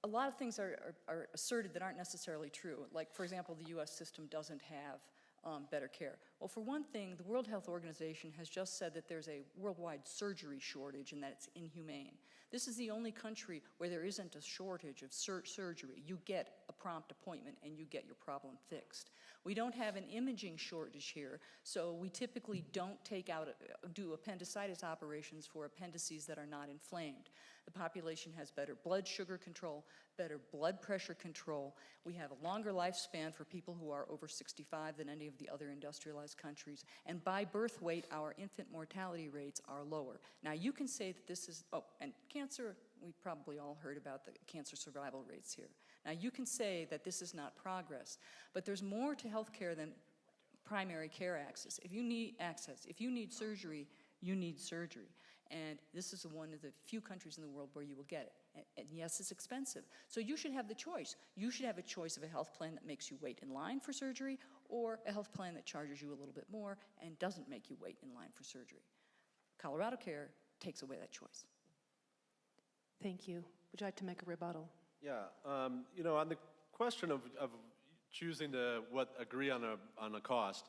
A lot of things are asserted that aren't necessarily true. Like, for example, the U.S. system doesn't have better care. Well, for one thing, the World Health Organization has just said that there's a worldwide surgery shortage and that it's inhumane. This is the only country where there isn't a shortage of surgery. You get a prompt appointment and you get your problem fixed. We don't have an imaging shortage here, so we typically don't do appendicitis operations for appendices that are not inflamed. The population has better blood sugar control, better blood pressure control. We have a longer lifespan for people who are over 65 than any of the other industrialized countries. And by birth weight, our infant mortality rates are lower. Now, you can say that this is, and cancer, we've probably all heard about the cancer survival rates here. Now, you can say that this is not progress, but there's more to healthcare than primary care access. If you need surgery, you need surgery. And this is one of the few countries in the world where you will get it. And yes, it's expensive. So you should have the choice. You should have a choice of a health plan that makes you wait in line for surgery, or a health plan that charges you a little bit more and doesn't make you wait in line for surgery. ColoradoCare takes away that choice. Thank you. Would you like to make a rebuttal? Yeah, on the question of choosing to agree on a cost,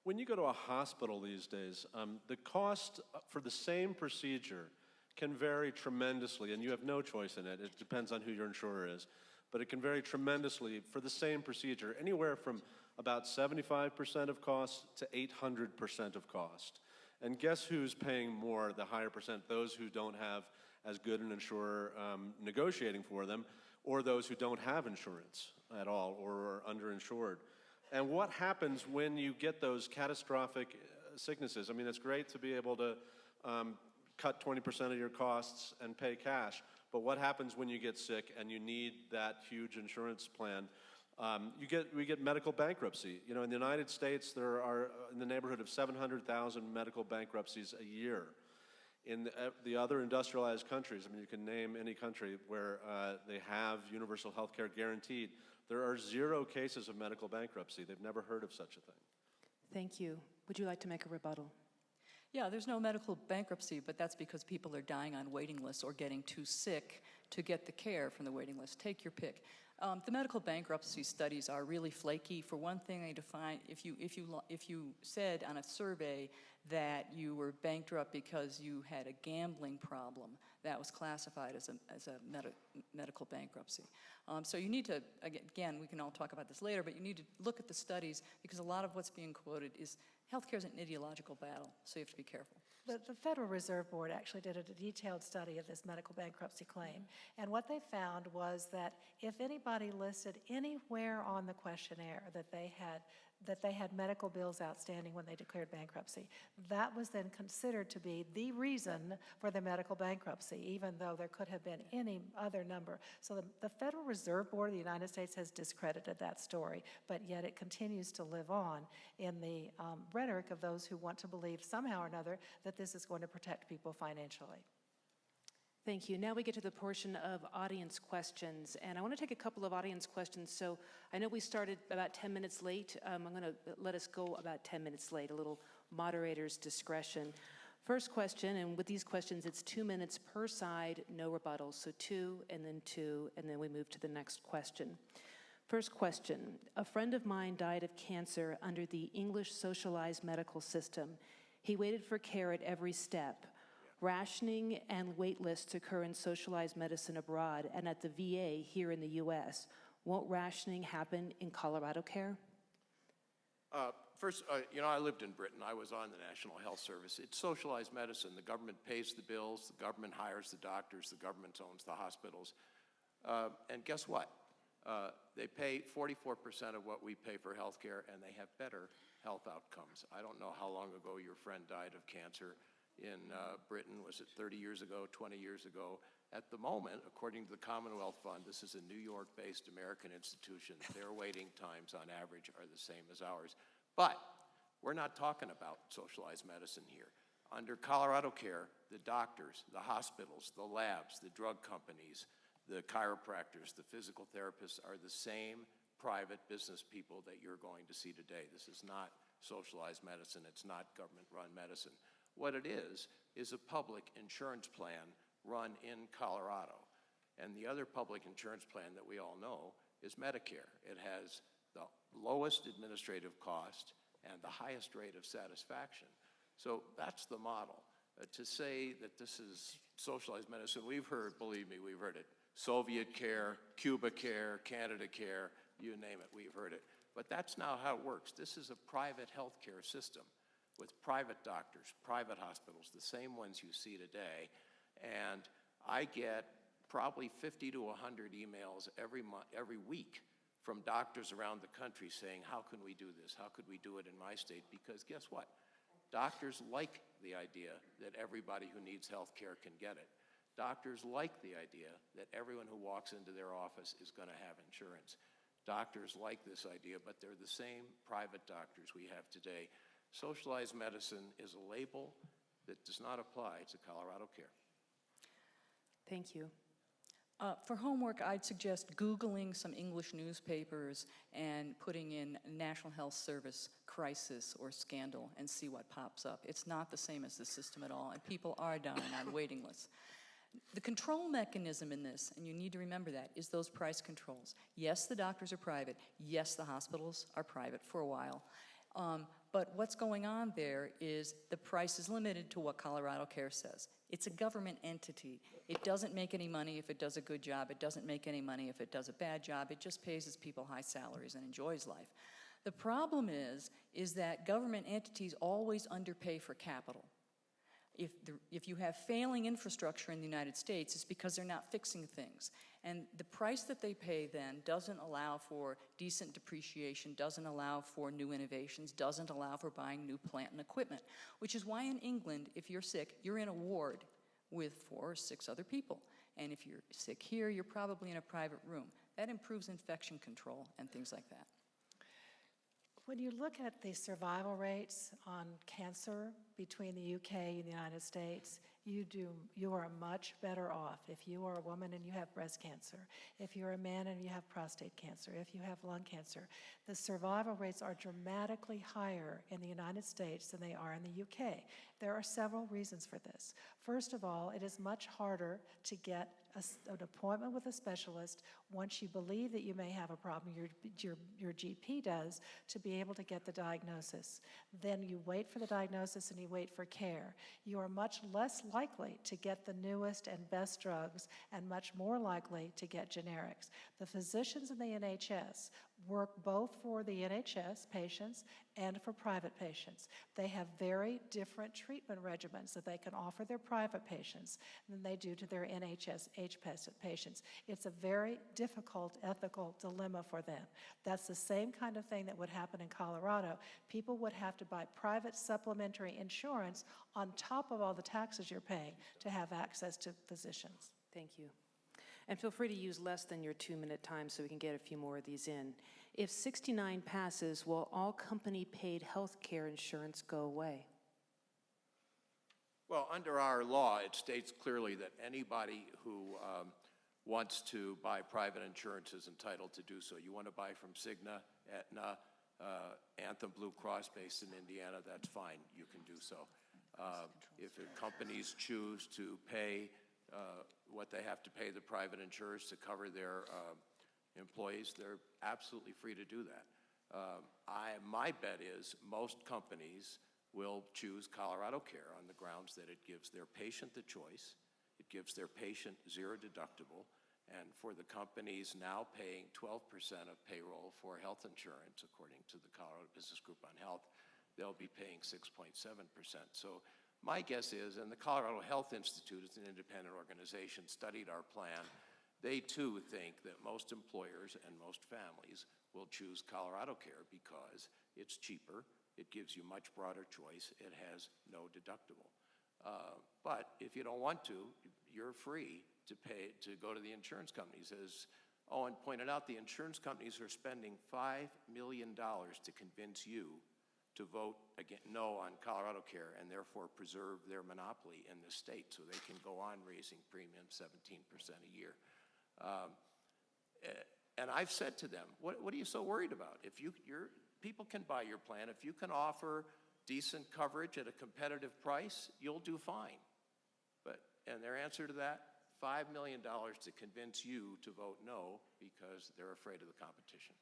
when you go to a hospital these days, the cost for the same procedure can vary tremendously, and you have no choice in it. It depends on who your insurer is. But it can vary tremendously for the same procedure, anywhere from about 75% of cost to 800% of cost. And guess who's paying more, the higher percent? Those who don't have as good an insurer negotiating for them, or those who don't have insurance at all or are underinsured. And what happens when you get those catastrophic sicknesses? I mean, it's great to be able to cut 20% of your costs and pay cash, but what happens when you get sick and you need that huge insurance plan? We get medical bankruptcy. In the United States, there are in the neighborhood of 700,000 medical bankruptcies a year. In the other industrialized countries, I mean, you can name any country where they have universal health care guaranteed. There are 0 cases of medical bankruptcy. They've never heard of such a thing. Thank you. Would you like to make a rebuttal? Yeah, there's no medical bankruptcy, but that's because people are dying on waiting lists or getting too sick to get the care from the waiting list. Take your pick. The medical bankruptcy studies are really flaky. For one thing, they define if you said on a survey that you were bankrupt because you had a gambling problem, that was classified as a medical bankruptcy. So you need to, again, we can all talk about this later, but you need to look at the studies because a lot of what's being quoted is healthcare is an ideological battle, so you have to be careful. The Federal Reserve Board actually did a detailed study of this medical bankruptcy claim, and what they found was that if anybody listed anywhere on the questionnaire that they had medical bills outstanding when they declared bankruptcy, that was then considered to be the reason for the medical bankruptcy, even though there could have been any other number. So the Federal Reserve Board of the United States has discredited that story, but yet it continues to live on in the rhetoric of those who want to believe somehow or another that this is going to protect people financially. Thank you. Now we get to the portion of audience questions, and I want to take a couple of audience questions. So I know we started about 10 minutes late. I'm going to let us go about 10 minutes late, a little moderator's discretion. First question, and with these questions, it's 2 minutes per side, no rebuttals. So 2, and then we move to the next question. First question, a friend of mine died of cancer under the English socialized medical system. He waited for care at every step. Rationing and wait lists occur in socialized medicine abroad and at the VA here in the U.S. Won't rationing happen in ColoradoCare? First, I lived in Britain. I was on the National Health Service. It's socialized medicine. The government pays the bills. The government hires the doctors. The government owns the hospitals. And guess what? They pay 44% of what we pay for health care, and they have better health outcomes. I don't know how long ago your friend died of cancer in Britain. Was it 30 years ago, 20 years ago? At the moment, according to the Commonwealth Fund, this is a New York-based American institution. Their waiting times on average are the same as ours. But we're not talking about socialized medicine here. Under ColoradoCare, the doctors, the hospitals, the labs, the drug companies, the chiropractors, the physical therapists are the same private business people that you're going to see today. This is not socialized medicine. It's not government-run medicine. What it is a public insurance plan run in Colorado. And the other public insurance plan that we all know is Medicare. It has the lowest administrative cost and the highest rate of satisfaction. So that's the model. To say that this is socialized medicine, we've heard, believe me, we've heard it. Soviet care, Cuba care, Canada care, you name it, we've heard it. But that's now how it works. This is a private healthcare system with private doctors, private hospitals, the same ones you see today. And I get probably 50 to 100 emails every week from doctors around the country saying, how can we do this? How could we do it in my state? Because guess what? Doctors like the idea that everybody who needs health care can get it. Doctors like the idea that everyone who walks into their office is going to have insurance. Doctors like this idea, but they're the same private doctors we have today. Socialized medicine is a label that does not apply to ColoradoCare. Thank you. For homework, I'd suggest Googling some English newspapers and putting in National Health Service crisis or scandal and see what pops up. It's not the same as the system at all, and people are dying on waiting lists. The control mechanism in this, and you need to remember that, is those price controls. Yes, the doctors are private. Yes, the hospitals are private for a while. But what's going on there is the price is limited to what ColoradoCare says. It's a government entity. It doesn't make any money if it does a good job. It doesn't make any money if it does a bad job. It just pays its people high salaries and enjoys life. The problem is that government entities always underpay for capital. If you have failing infrastructure in the United States, it's because they're not fixing things. And the price that they pay then doesn't allow for decent depreciation, doesn't allow for new innovations, doesn't allow for buying new plant and equipment, which is why in England, if you're sick, you're in a ward with 4 or 6 other people. And if you're sick here, you're probably in a private room. That improves infection control and things like that. When you look at the survival rates on cancer between the UK and the United States, you are much better off if you are a woman and you have breast cancer, if you're a man and you have prostate cancer, if you have lung cancer. The survival rates are dramatically higher in the United States than they are in the UK. There are several reasons for this. First of all, it is much harder to get an appointment with a specialist once you believe that you may have a problem, your GP does, to be able to get the diagnosis. Then you wait for the diagnosis and you wait for care. You are much less likely to get the newest and best drugs and much more likely to get generics. The physicians in the NHS work both for the NHS patients and for private patients. They have very different treatment regimens that they can offer their private patients than they do to their NHS patients. It's a very difficult ethical dilemma for them. That's the same kind of thing that would happen in Colorado. People would have to buy private supplementary insurance on top of all the taxes you're paying to have access to physicians. Thank you. And feel free to use less than your 2-minute time so we can get a few more of these in. If 69 passes, will all company-paid health care insurance go away? Well, under our law, it states clearly that anybody who wants to buy private insurance is entitled to do so. You want to buy from Cigna, Aetna, Anthem Blue Cross based in Indiana, that's fine, you can do so. If companies choose to pay what they have to pay the private insurers to cover their employees, they're absolutely free to do that. My bet is most companies will choose ColoradoCare on the grounds that it gives their patient the choice, it gives their patient 0 deductible, And for the companies now paying 12% of payroll for health insurance, according to the Colorado Business Group on Health, they'll be paying 6.7%. So my guess is, and the Colorado Health Institute is an independent organization, studied our plan. They too think that most employers and most families will choose ColoradoCare because it's cheaper, it gives you much broader choice, it has no deductible. But if you don't want to, you're free to pay to go to the insurance companies. As Owen pointed out, the insurance companies are spending $5 million to convince you to vote again, no on ColoradoCare and therefore preserve their monopoly in the state so they can go on raising premiums 17% a year. And I've said to them, what are you so worried about? If people can buy your plan, if you can offer decent coverage at a competitive price, you'll do fine. And their answer to that, $5 million to convince you to vote no because they're afraid of the competition.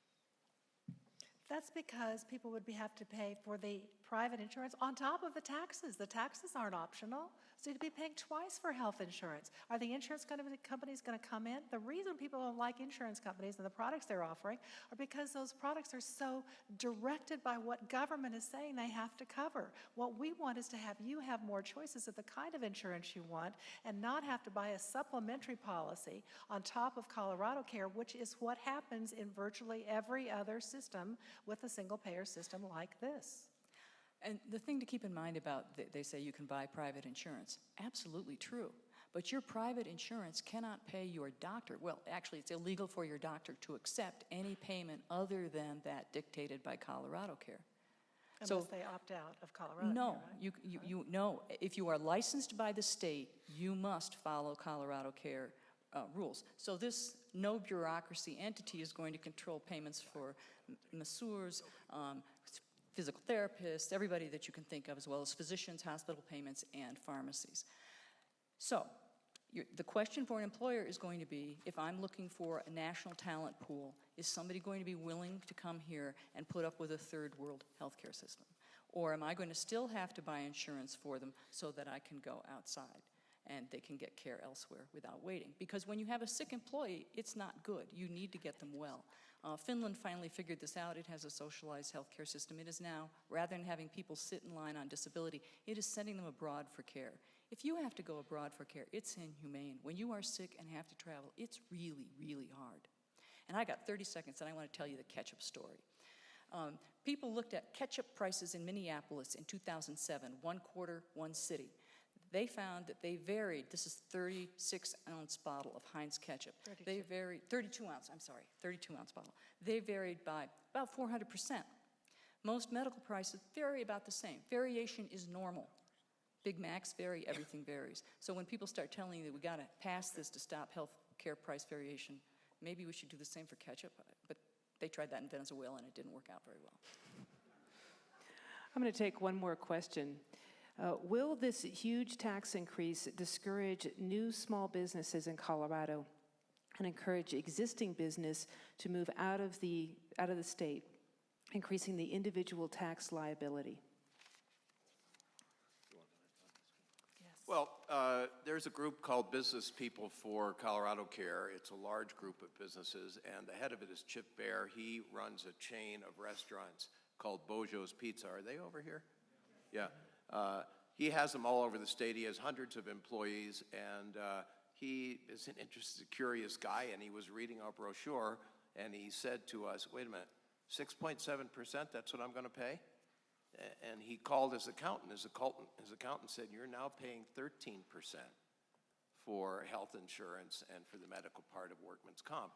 That's because people would have to pay for the private insurance on top of the taxes. The taxes aren't optional, so you'd be paying twice for health insurance. Are the insurance companies going to come in? The reason people don't like insurance companies and the products they're offering are because those products are so directed by what government is saying they have to cover. What we want is to have you have more choices of the kind of insurance you want and not have to buy a supplementary policy on top of ColoradoCare, which is what happens in virtually every other system with a single-payer system like this. And the thing to keep in mind about, they say you can buy private insurance. Absolutely true. But your private insurance cannot pay your doctor. Well, actually, it's illegal for your doctor to accept any payment other than that dictated by ColoradoCare. Unless they opt out of ColoradoCare, no, right? no. If you are licensed by the state, you must follow ColoradoCare rules. So this no bureaucracy entity is going to control payments for masseurs, physical therapists, everybody that you can think of, as well as physicians, hospital payments, and pharmacies. So the question for an employer is going to be, if I'm looking for a national talent pool, is somebody going to be willing to come here and put up with a third world healthcare system? Or am I going to still have to buy insurance for them so that I can go outside and they can get care elsewhere without waiting? Because when you have a sick employee, it's not good. You need to get them well. Finland finally figured this out. It has a socialized healthcare system. It is now, rather than having people sit in line on disability, it is sending them abroad for care. If you have to go abroad for care, it's inhumane. When you are sick and have to travel, it's really, really hard. And I got 30 seconds, and I want to tell you the ketchup story. People looked at ketchup prices in Minneapolis in 2007, one quarter, one city. They found that they varied. This is 36-ounce bottle of Heinz ketchup. 32. They varied, 32-ounce bottle. They varied by about 400%. Most medical prices vary about the same. Variation is normal. Big Macs vary, everything varies. So when people start telling you that we got to pass this to stop health care price variation, maybe we should do the same for ketchup. But they tried that in Venezuela and it didn't work out very well. I'm going to take one more question. Will this huge tax increase discourage new small businesses in Colorado and encourage existing business to move out of the state, increasing the individual tax liability? Well, there's a group called Business People for ColoradoCare. It's a large group of businesses, and the head of it is Chip Bear. He runs a chain of restaurants called Bojo's Pizza. Are they over here? Yeah. He has them all over the state. He has hundreds of employees, and he is an interested, curious guy, and he was reading our brochure, and he said to us, wait a minute, 6.7%, that's what I'm going to pay? And he called his accountant. His accountant said, you're now paying 13% for health insurance and for the medical part of workman's comp.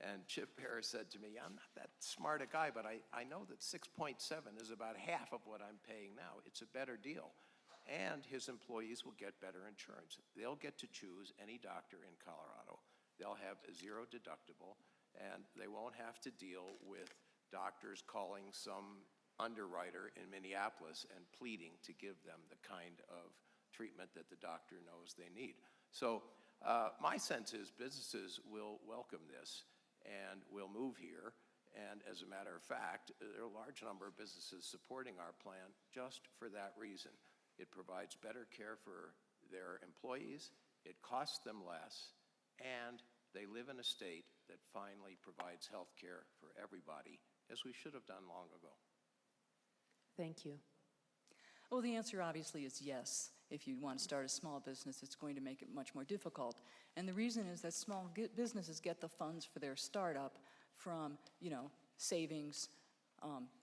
And Chip Harris said to me, I'm not that smart a guy, but I know that 6.7 is about half of what I'm paying now. It's a better deal. And his employees will get better insurance. They'll get to choose any doctor in Colorado. They'll have a zero deductible, and they won't have to deal with doctors calling some underwriter in Minneapolis and pleading to give them the kind of treatment that the doctor knows they need. So my sense is businesses will welcome this and will move here. And as a matter of fact, there are a large number of businesses supporting our plan just for that reason. It provides better care for their employees, it costs them less, and they live in a state that finally provides health care for everybody, as we should have done long ago? Thank you. Well, the answer obviously is yes. If you want to start a small business, it's going to make it much more difficult. And the reason is that small businesses get the funds for their startup from, savings,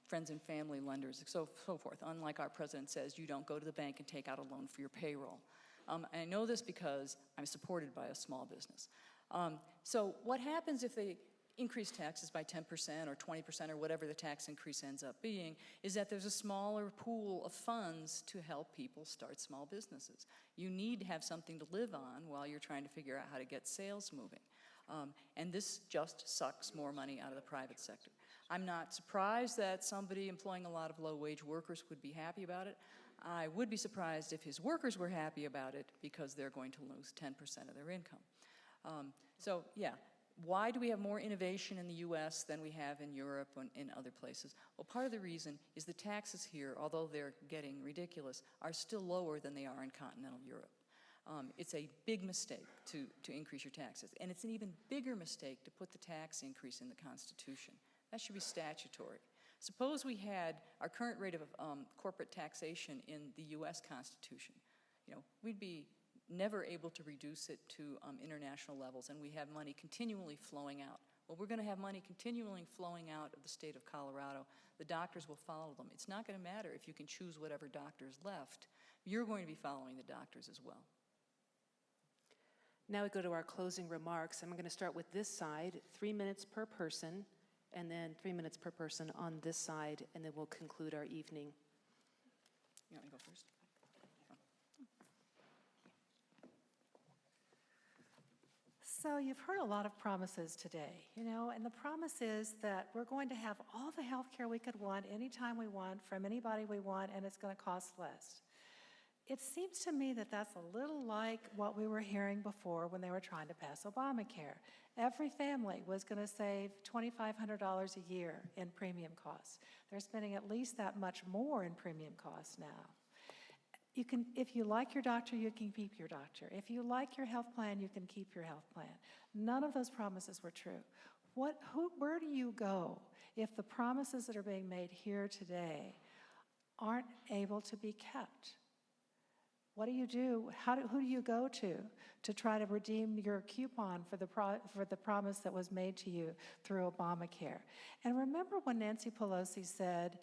friends and family lenders, so forth. Unlike our president says, you don't go to the bank and take out a loan for your payroll. And I know this because I'm supported by a small business. So what happens if they increase taxes by 10% or 20% or whatever the tax increase ends up being is that there's a smaller pool of funds to help people start small businesses. You need to have something to live on while you're trying to figure out how to get sales moving. And this just sucks more money out of the private sector. I'm not surprised that somebody employing a lot of low-wage workers would be happy about it. I would be surprised if his workers were happy about it because they're going to lose 10% of their income. So yeah, why do we have more innovation in the US than we have in Europe and in other places? Well, part of the reason is the taxes here, although they're getting ridiculous, are still lower than they are in continental Europe. It's a big mistake to increase your taxes. And it's an even bigger mistake to put the tax increase in the Constitution. That should be statutory. Suppose we had our current rate of corporate taxation in the US Constitution. We'd be never able to reduce it to international levels, and we have money continually flowing out. Well, we're going to have money continually flowing out of the state of Colorado. The doctors will follow them. It's not going to matter if you can choose whatever doctor's left. You're going to be following the doctors as well. Now we go to our closing remarks. I'm going to start with this side, 3 minutes per person, and then 3 minutes per person on this side, and then we'll conclude our evening. You want me to go first? So you've heard a lot of promises today, and the promise is that we're going to have all the health care we could want anytime we want from anybody we want, and it's going to cost less. It seems to me that that's a little like what we were hearing before when they were trying to pass Obamacare. Every family was going to save $2,500 a year in premium costs. They're spending at least that much more in premium costs now. If you like your doctor, you can keep your doctor. If you like your health plan, you can keep your health plan. None of those promises were true. Where do you go if the promises that are being made here today aren't able to be kept? What do you do? Who do you go to try to redeem your coupon for the promise that was made to you through Obamacare? And remember when Nancy Pelosi said,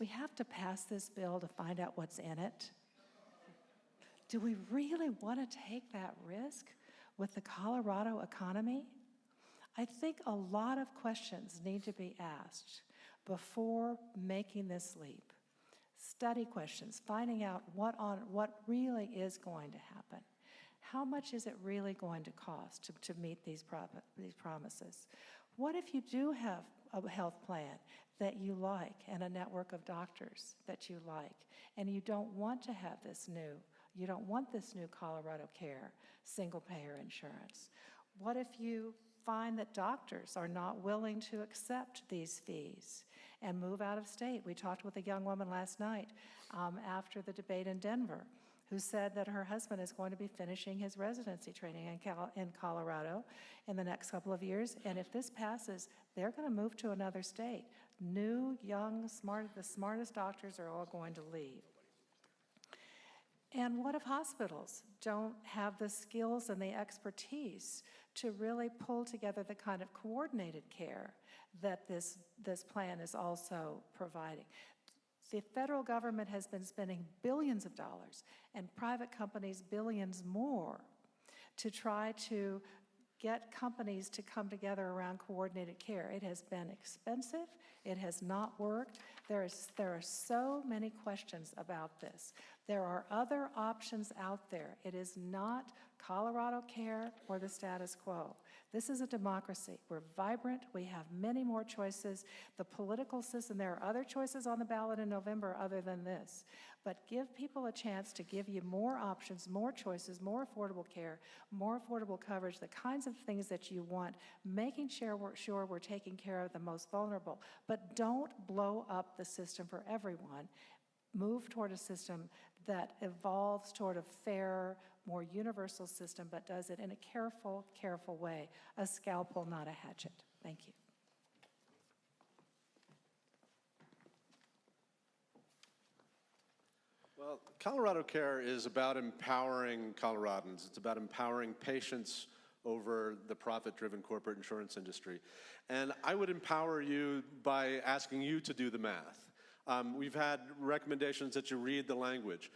we have to pass this bill to find out what's in it? Do we really want to take that risk with the Colorado economy? I think a lot of questions need to be asked before making this leap. Study questions, finding out what really is going to happen. How much is it really going to cost to meet these promises? What if you do have a health plan that you like and a network of doctors that you like, and you don't want to have this new ColoradoCare single-payer insurance? What if you find that doctors are not willing to accept these fees and move out of state? We talked with a young woman last night after the debate in Denver who said that her husband is going to be finishing his residency training in Colorado in the next couple of years, and if this passes, they're going to move to another state. New, young, the smartest doctors are all going to leave. And what if hospitals don't have the skills and the expertise to really pull together the kind of coordinated care that this plan is also providing? The federal government has been spending billions of dollars and private companies billions more to try to get companies to come together around coordinated care. It has been expensive. It has not worked. There are so many questions about this. There are other options out there. It is not ColoradoCare or the status quo. This is a democracy. We're vibrant. We have many more choices. The political system, there are other choices on the ballot in November other than this. But give people a chance to give you more options, more choices, more affordable care, more affordable coverage, the kinds of things that you want, making sure we're taking care of the most vulnerable. But don't blow up the system for everyone. move toward a system that evolves toward a fair, more universal system, but does it in a careful, careful way, a scalpel, not a hatchet. Thank you. Well, ColoradoCare is about empowering Coloradans. It's about empowering patients over the profit-driven corporate insurance industry. And I would empower you by asking you to do the math. We've had recommendations that you read the language.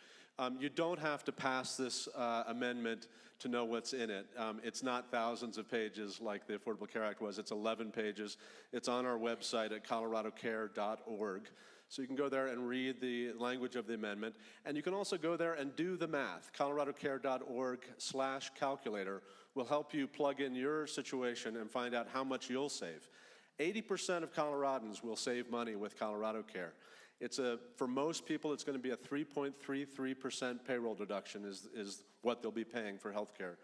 You don't have to pass this amendment to know what's in it. It's not thousands of pages like the Affordable Care Act was. It's 11 pages. It's on our website at coloradocare.org. So you can go there and read the language of the amendment. And you can also go there and do the math. ColoradoCare.org/calculator will help you plug in your situation and find out how much you'll save. 80% of Coloradans will save money with ColoradoCare. For most people, it's going to be a 3.33% payroll deduction is what they'll be paying for health care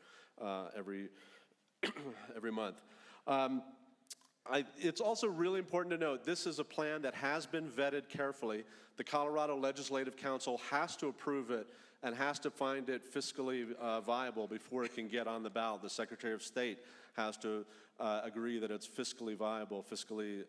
every month. It's also really important to note this is a plan that has been vetted carefully. The Colorado Legislative Council has to approve it and has to find it fiscally viable before it can get on the ballot. The Secretary of State has to agree that it's fiscally viable, fiscally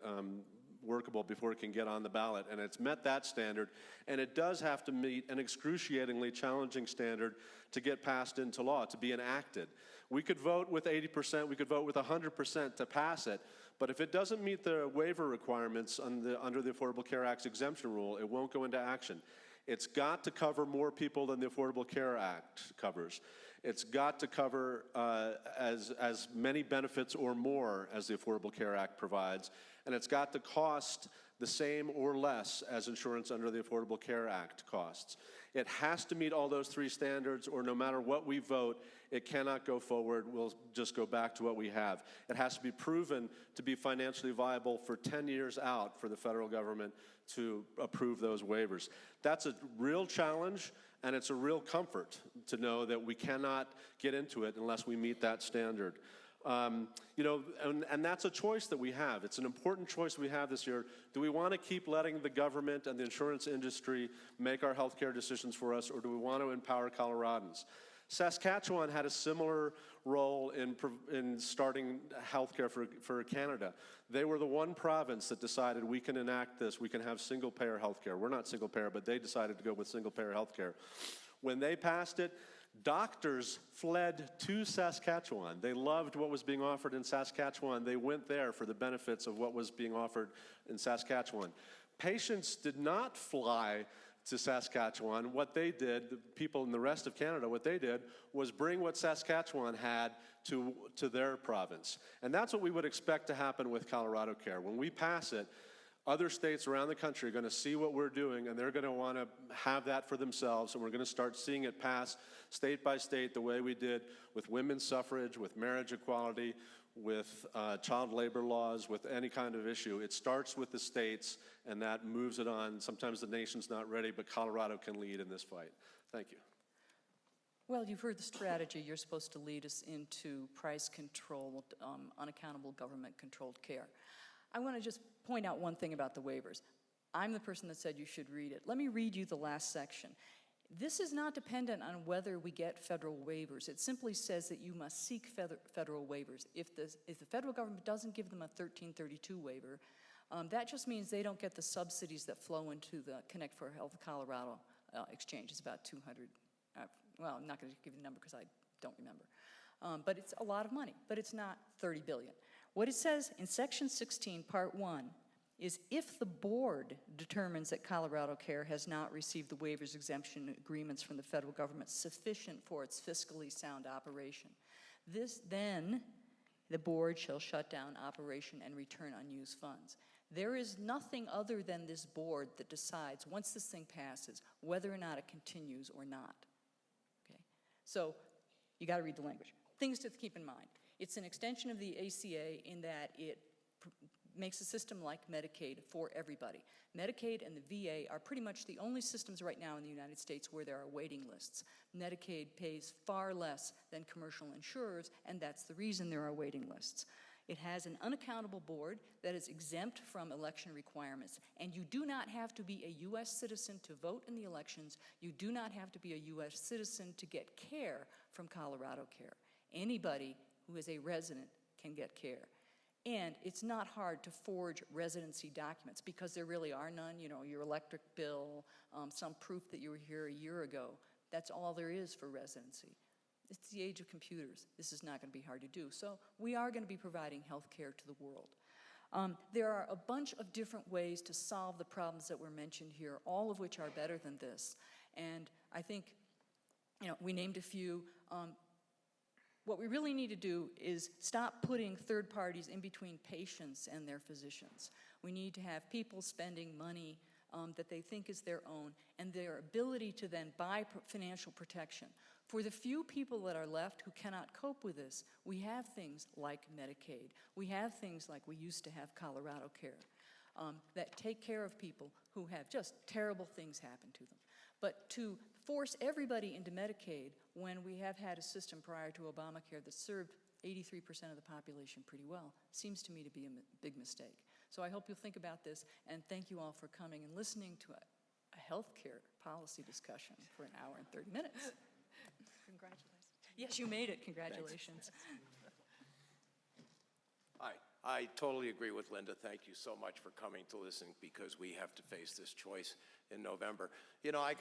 workable before it can get on the ballot. And it's met that standard, and it does have to meet an excruciatingly challenging standard to get passed into law, to be enacted. We could vote with 80%, we could vote with 100% to pass it, but if it doesn't meet the waiver requirements under the Affordable Care Act's exemption rule, it won't go into action. It's got to cover more people than the Affordable Care Act covers. It's got to cover as many benefits or more as the Affordable Care Act provides, and it's got to cost the same or less as insurance under the Affordable Care Act costs. It has to meet all those three standards, or no matter what we vote, it cannot go forward. We'll just go back to what we have. It has to be proven to be financially viable for 10 years out for the federal government to approve those waivers. That's a real challenge, and it's a real comfort to know that we cannot get into it unless we meet that standard. And that's a choice that we have. It's an important choice we have this year. Do we want to keep letting the government and the insurance industry make our healthcare decisions for us, or do we want to empower Coloradans? Saskatchewan had a similar role in starting healthcare for Canada. They were the one province that decided we can enact this, we can have single-payer healthcare. We're not single-payer, but they decided to go with single-payer healthcare. When they passed it, doctors fled to Saskatchewan. They loved what was being offered in Saskatchewan. They went there for the benefits of what was being offered in Saskatchewan. Patients did not fly to Saskatchewan. What they did, the people in the rest of Canada, what they did was bring what Saskatchewan had to their province. And that's what we would expect to happen with ColoradoCare. When we pass it, other states around the country are going to see what we're doing, and they're going to want to have that for themselves, and we're going to start seeing it pass state by state the way we did with women's suffrage, with marriage equality, with child labor laws, with any kind of issue. It starts with the states, and that moves it on. Sometimes the nation's not ready, but Colorado can lead in this fight. Thank you. Well, you've heard the strategy. You're supposed to lead us into price-controlled, unaccountable government-controlled care. I want to just point out one thing about the waivers. I'm the person that said you should read it. Let me read you the last section. This is not dependent on whether we get federal waivers. It simply says that you must seek federal waivers. If the federal government doesn't give them a 1332 waiver, that just means they don't get the subsidies that flow into the Connect for Health Colorado exchange. It's about 200, well, I'm not going to give you the number because I don't remember. But it's a lot of money, but it's not 30 billion. What it says in Section 16, Part 1, is if the board determines that ColoradoCare has not received the waivers exemption agreements from the federal government sufficient for its fiscally sound operation, then the board shall shut down operation and return unused funds. There is nothing other than this board that decides, once this thing passes, whether or not it continues or not. Okay? So you got to read the language. Things to keep in mind. It's an extension of the ACA in that it makes a system like Medicaid for everybody. Medicaid and the VA are pretty much the only systems right now in the United States where there are waiting lists. Medicaid pays far less than commercial insurers, and that's the reason there are waiting lists. It has an unaccountable board that is exempt from election requirements, and you do not have to be a U.S. citizen to vote in the elections. You do not have to be a U.S. citizen to get care from ColoradoCare. Anybody who is a resident can get care. And it's not hard to forge residency documents because there really are none. You know, your electric bill, some proof that you were here a year ago. That's all there is for residency. It's the age of computers. This is not going to be hard to do. So we are going to be providing health care to the world. There are a bunch of different ways to solve the problems that were mentioned here, all of which are better than this. And I think, you know, we named a few. What we really need to do is stop putting third parties in between patients and their physicians. We need to have people spending money that they think is their own, and their ability to then buy financial protection. For the few people that are left who cannot cope with this, we have things like Medicaid. We have things like we used to have ColoradoCare that take care of people who have just terrible things happen to them. But to force everybody into Medicaid when we have had a system prior to Obamacare that served 83% of the population pretty well seems to me to be a big mistake. So I hope you'll think about this, and thank you all for coming and listening to a health care policy discussion for an hour and 30 minutes. Congratulations. Yes, you made it. Congratulations. I totally agree with Linda. Thank you so much for coming to listen, because we have to face this choice in November. You know, I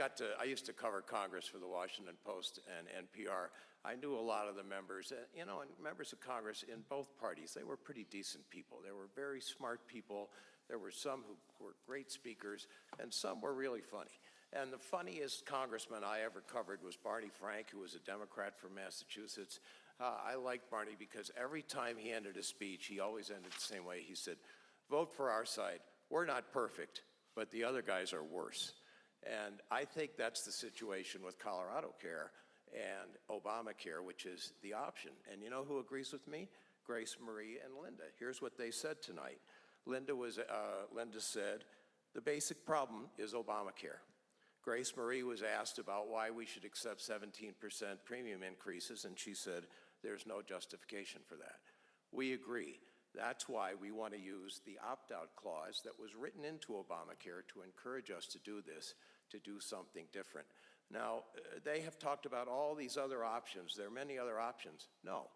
used to cover Congress for the Washington Post and NPR. I knew a lot of the members, you know, and members of Congress in both parties. They were pretty decent people. They were very smart people. There were some who were great speakers, and some were really funny. And the funniest congressman I ever covered was Barney Frank, who was a Democrat from Massachusetts. I liked Barney because every time he ended a speech, he always ended the same way. He said, "Vote for our side. We're not perfect, but the other guys are worse." And I think that's the situation with ColoradoCare and Obamacare, which is the option. And you know who agrees with me? Grace, Marie, and Linda. Here's what they said tonight. Linda said, "The basic problem is Obamacare." Grace Marie was asked about why we should accept 17% premium increases, and she said, "There's no justification for that." We agree. That's why we want to use the opt-out clause that was written into Obamacare to encourage us to do this, to do something different. Now, they have talked about all these other options. There are many other options. No.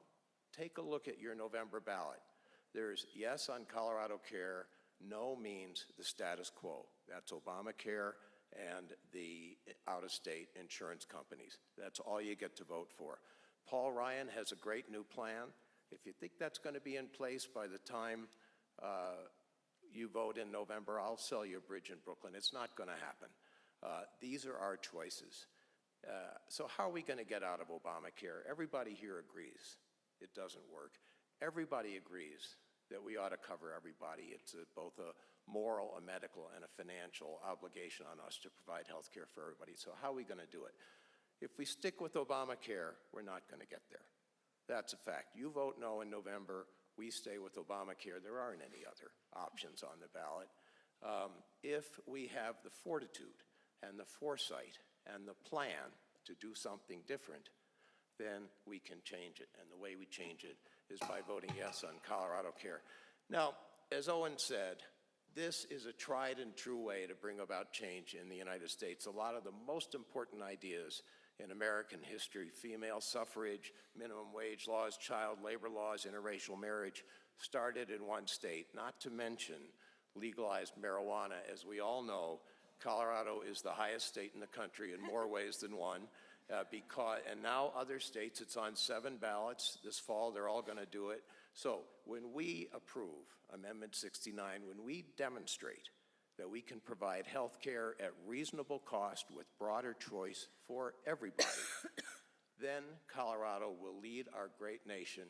Take a look at your November ballot. There's yes on ColoradoCare, no means the status quo. That's Obamacare and the out-of-state insurance companies. That's all you get to vote for. Paul Ryan has a great new plan. If you think that's going to be in place by the time you vote in November, I'll sell you a bridge in Brooklyn. It's not going to happen. These are our choices. So how are we going to get out of Obamacare? Everybody here agrees it doesn't work. Everybody agrees that we ought to cover everybody. It's both a moral, a medical, and a financial obligation on us to provide health care for everybody. So how are we going to do it? If we stick with Obamacare, we're not going to get there. That's a fact. You vote no in November, we stay with Obamacare. There aren't any other options on the ballot. If we have the fortitude and the foresight and the plan to do something different, then we can change it. And the way we change it is by voting yes on ColoradoCare. Now, as Owen said, this is a tried and true way to bring about change in the United States. A lot of the most important ideas in American history, female suffrage, minimum wage laws, child labor laws, interracial marriage, started in one state, not to mention legalized marijuana. As we all know, Colorado is the highest state in the country in more ways than one. And now other states, it's on 7 ballots. This fall, they're all going to do it. So when we approve Amendment 69, when we demonstrate that we can provide health care at reasonable cost with broader choice for everybody, then Colorado will lead our great nation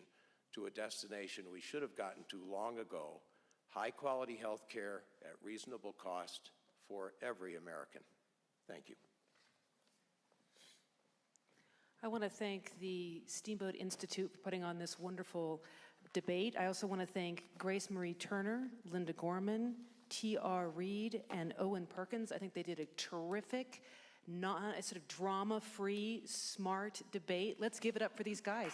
to a destination we should have gotten to long ago: high-quality health care at reasonable cost for every American. Thank you. I want to thank the Steamboat Institute for putting on this wonderful debate. I also want to thank Grace Marie Turner, Linda Gorman, T.R. Reid, and Owen Perkins. I think they did a terrific, sort of drama-free, smart debate. Let's give it up for these guys.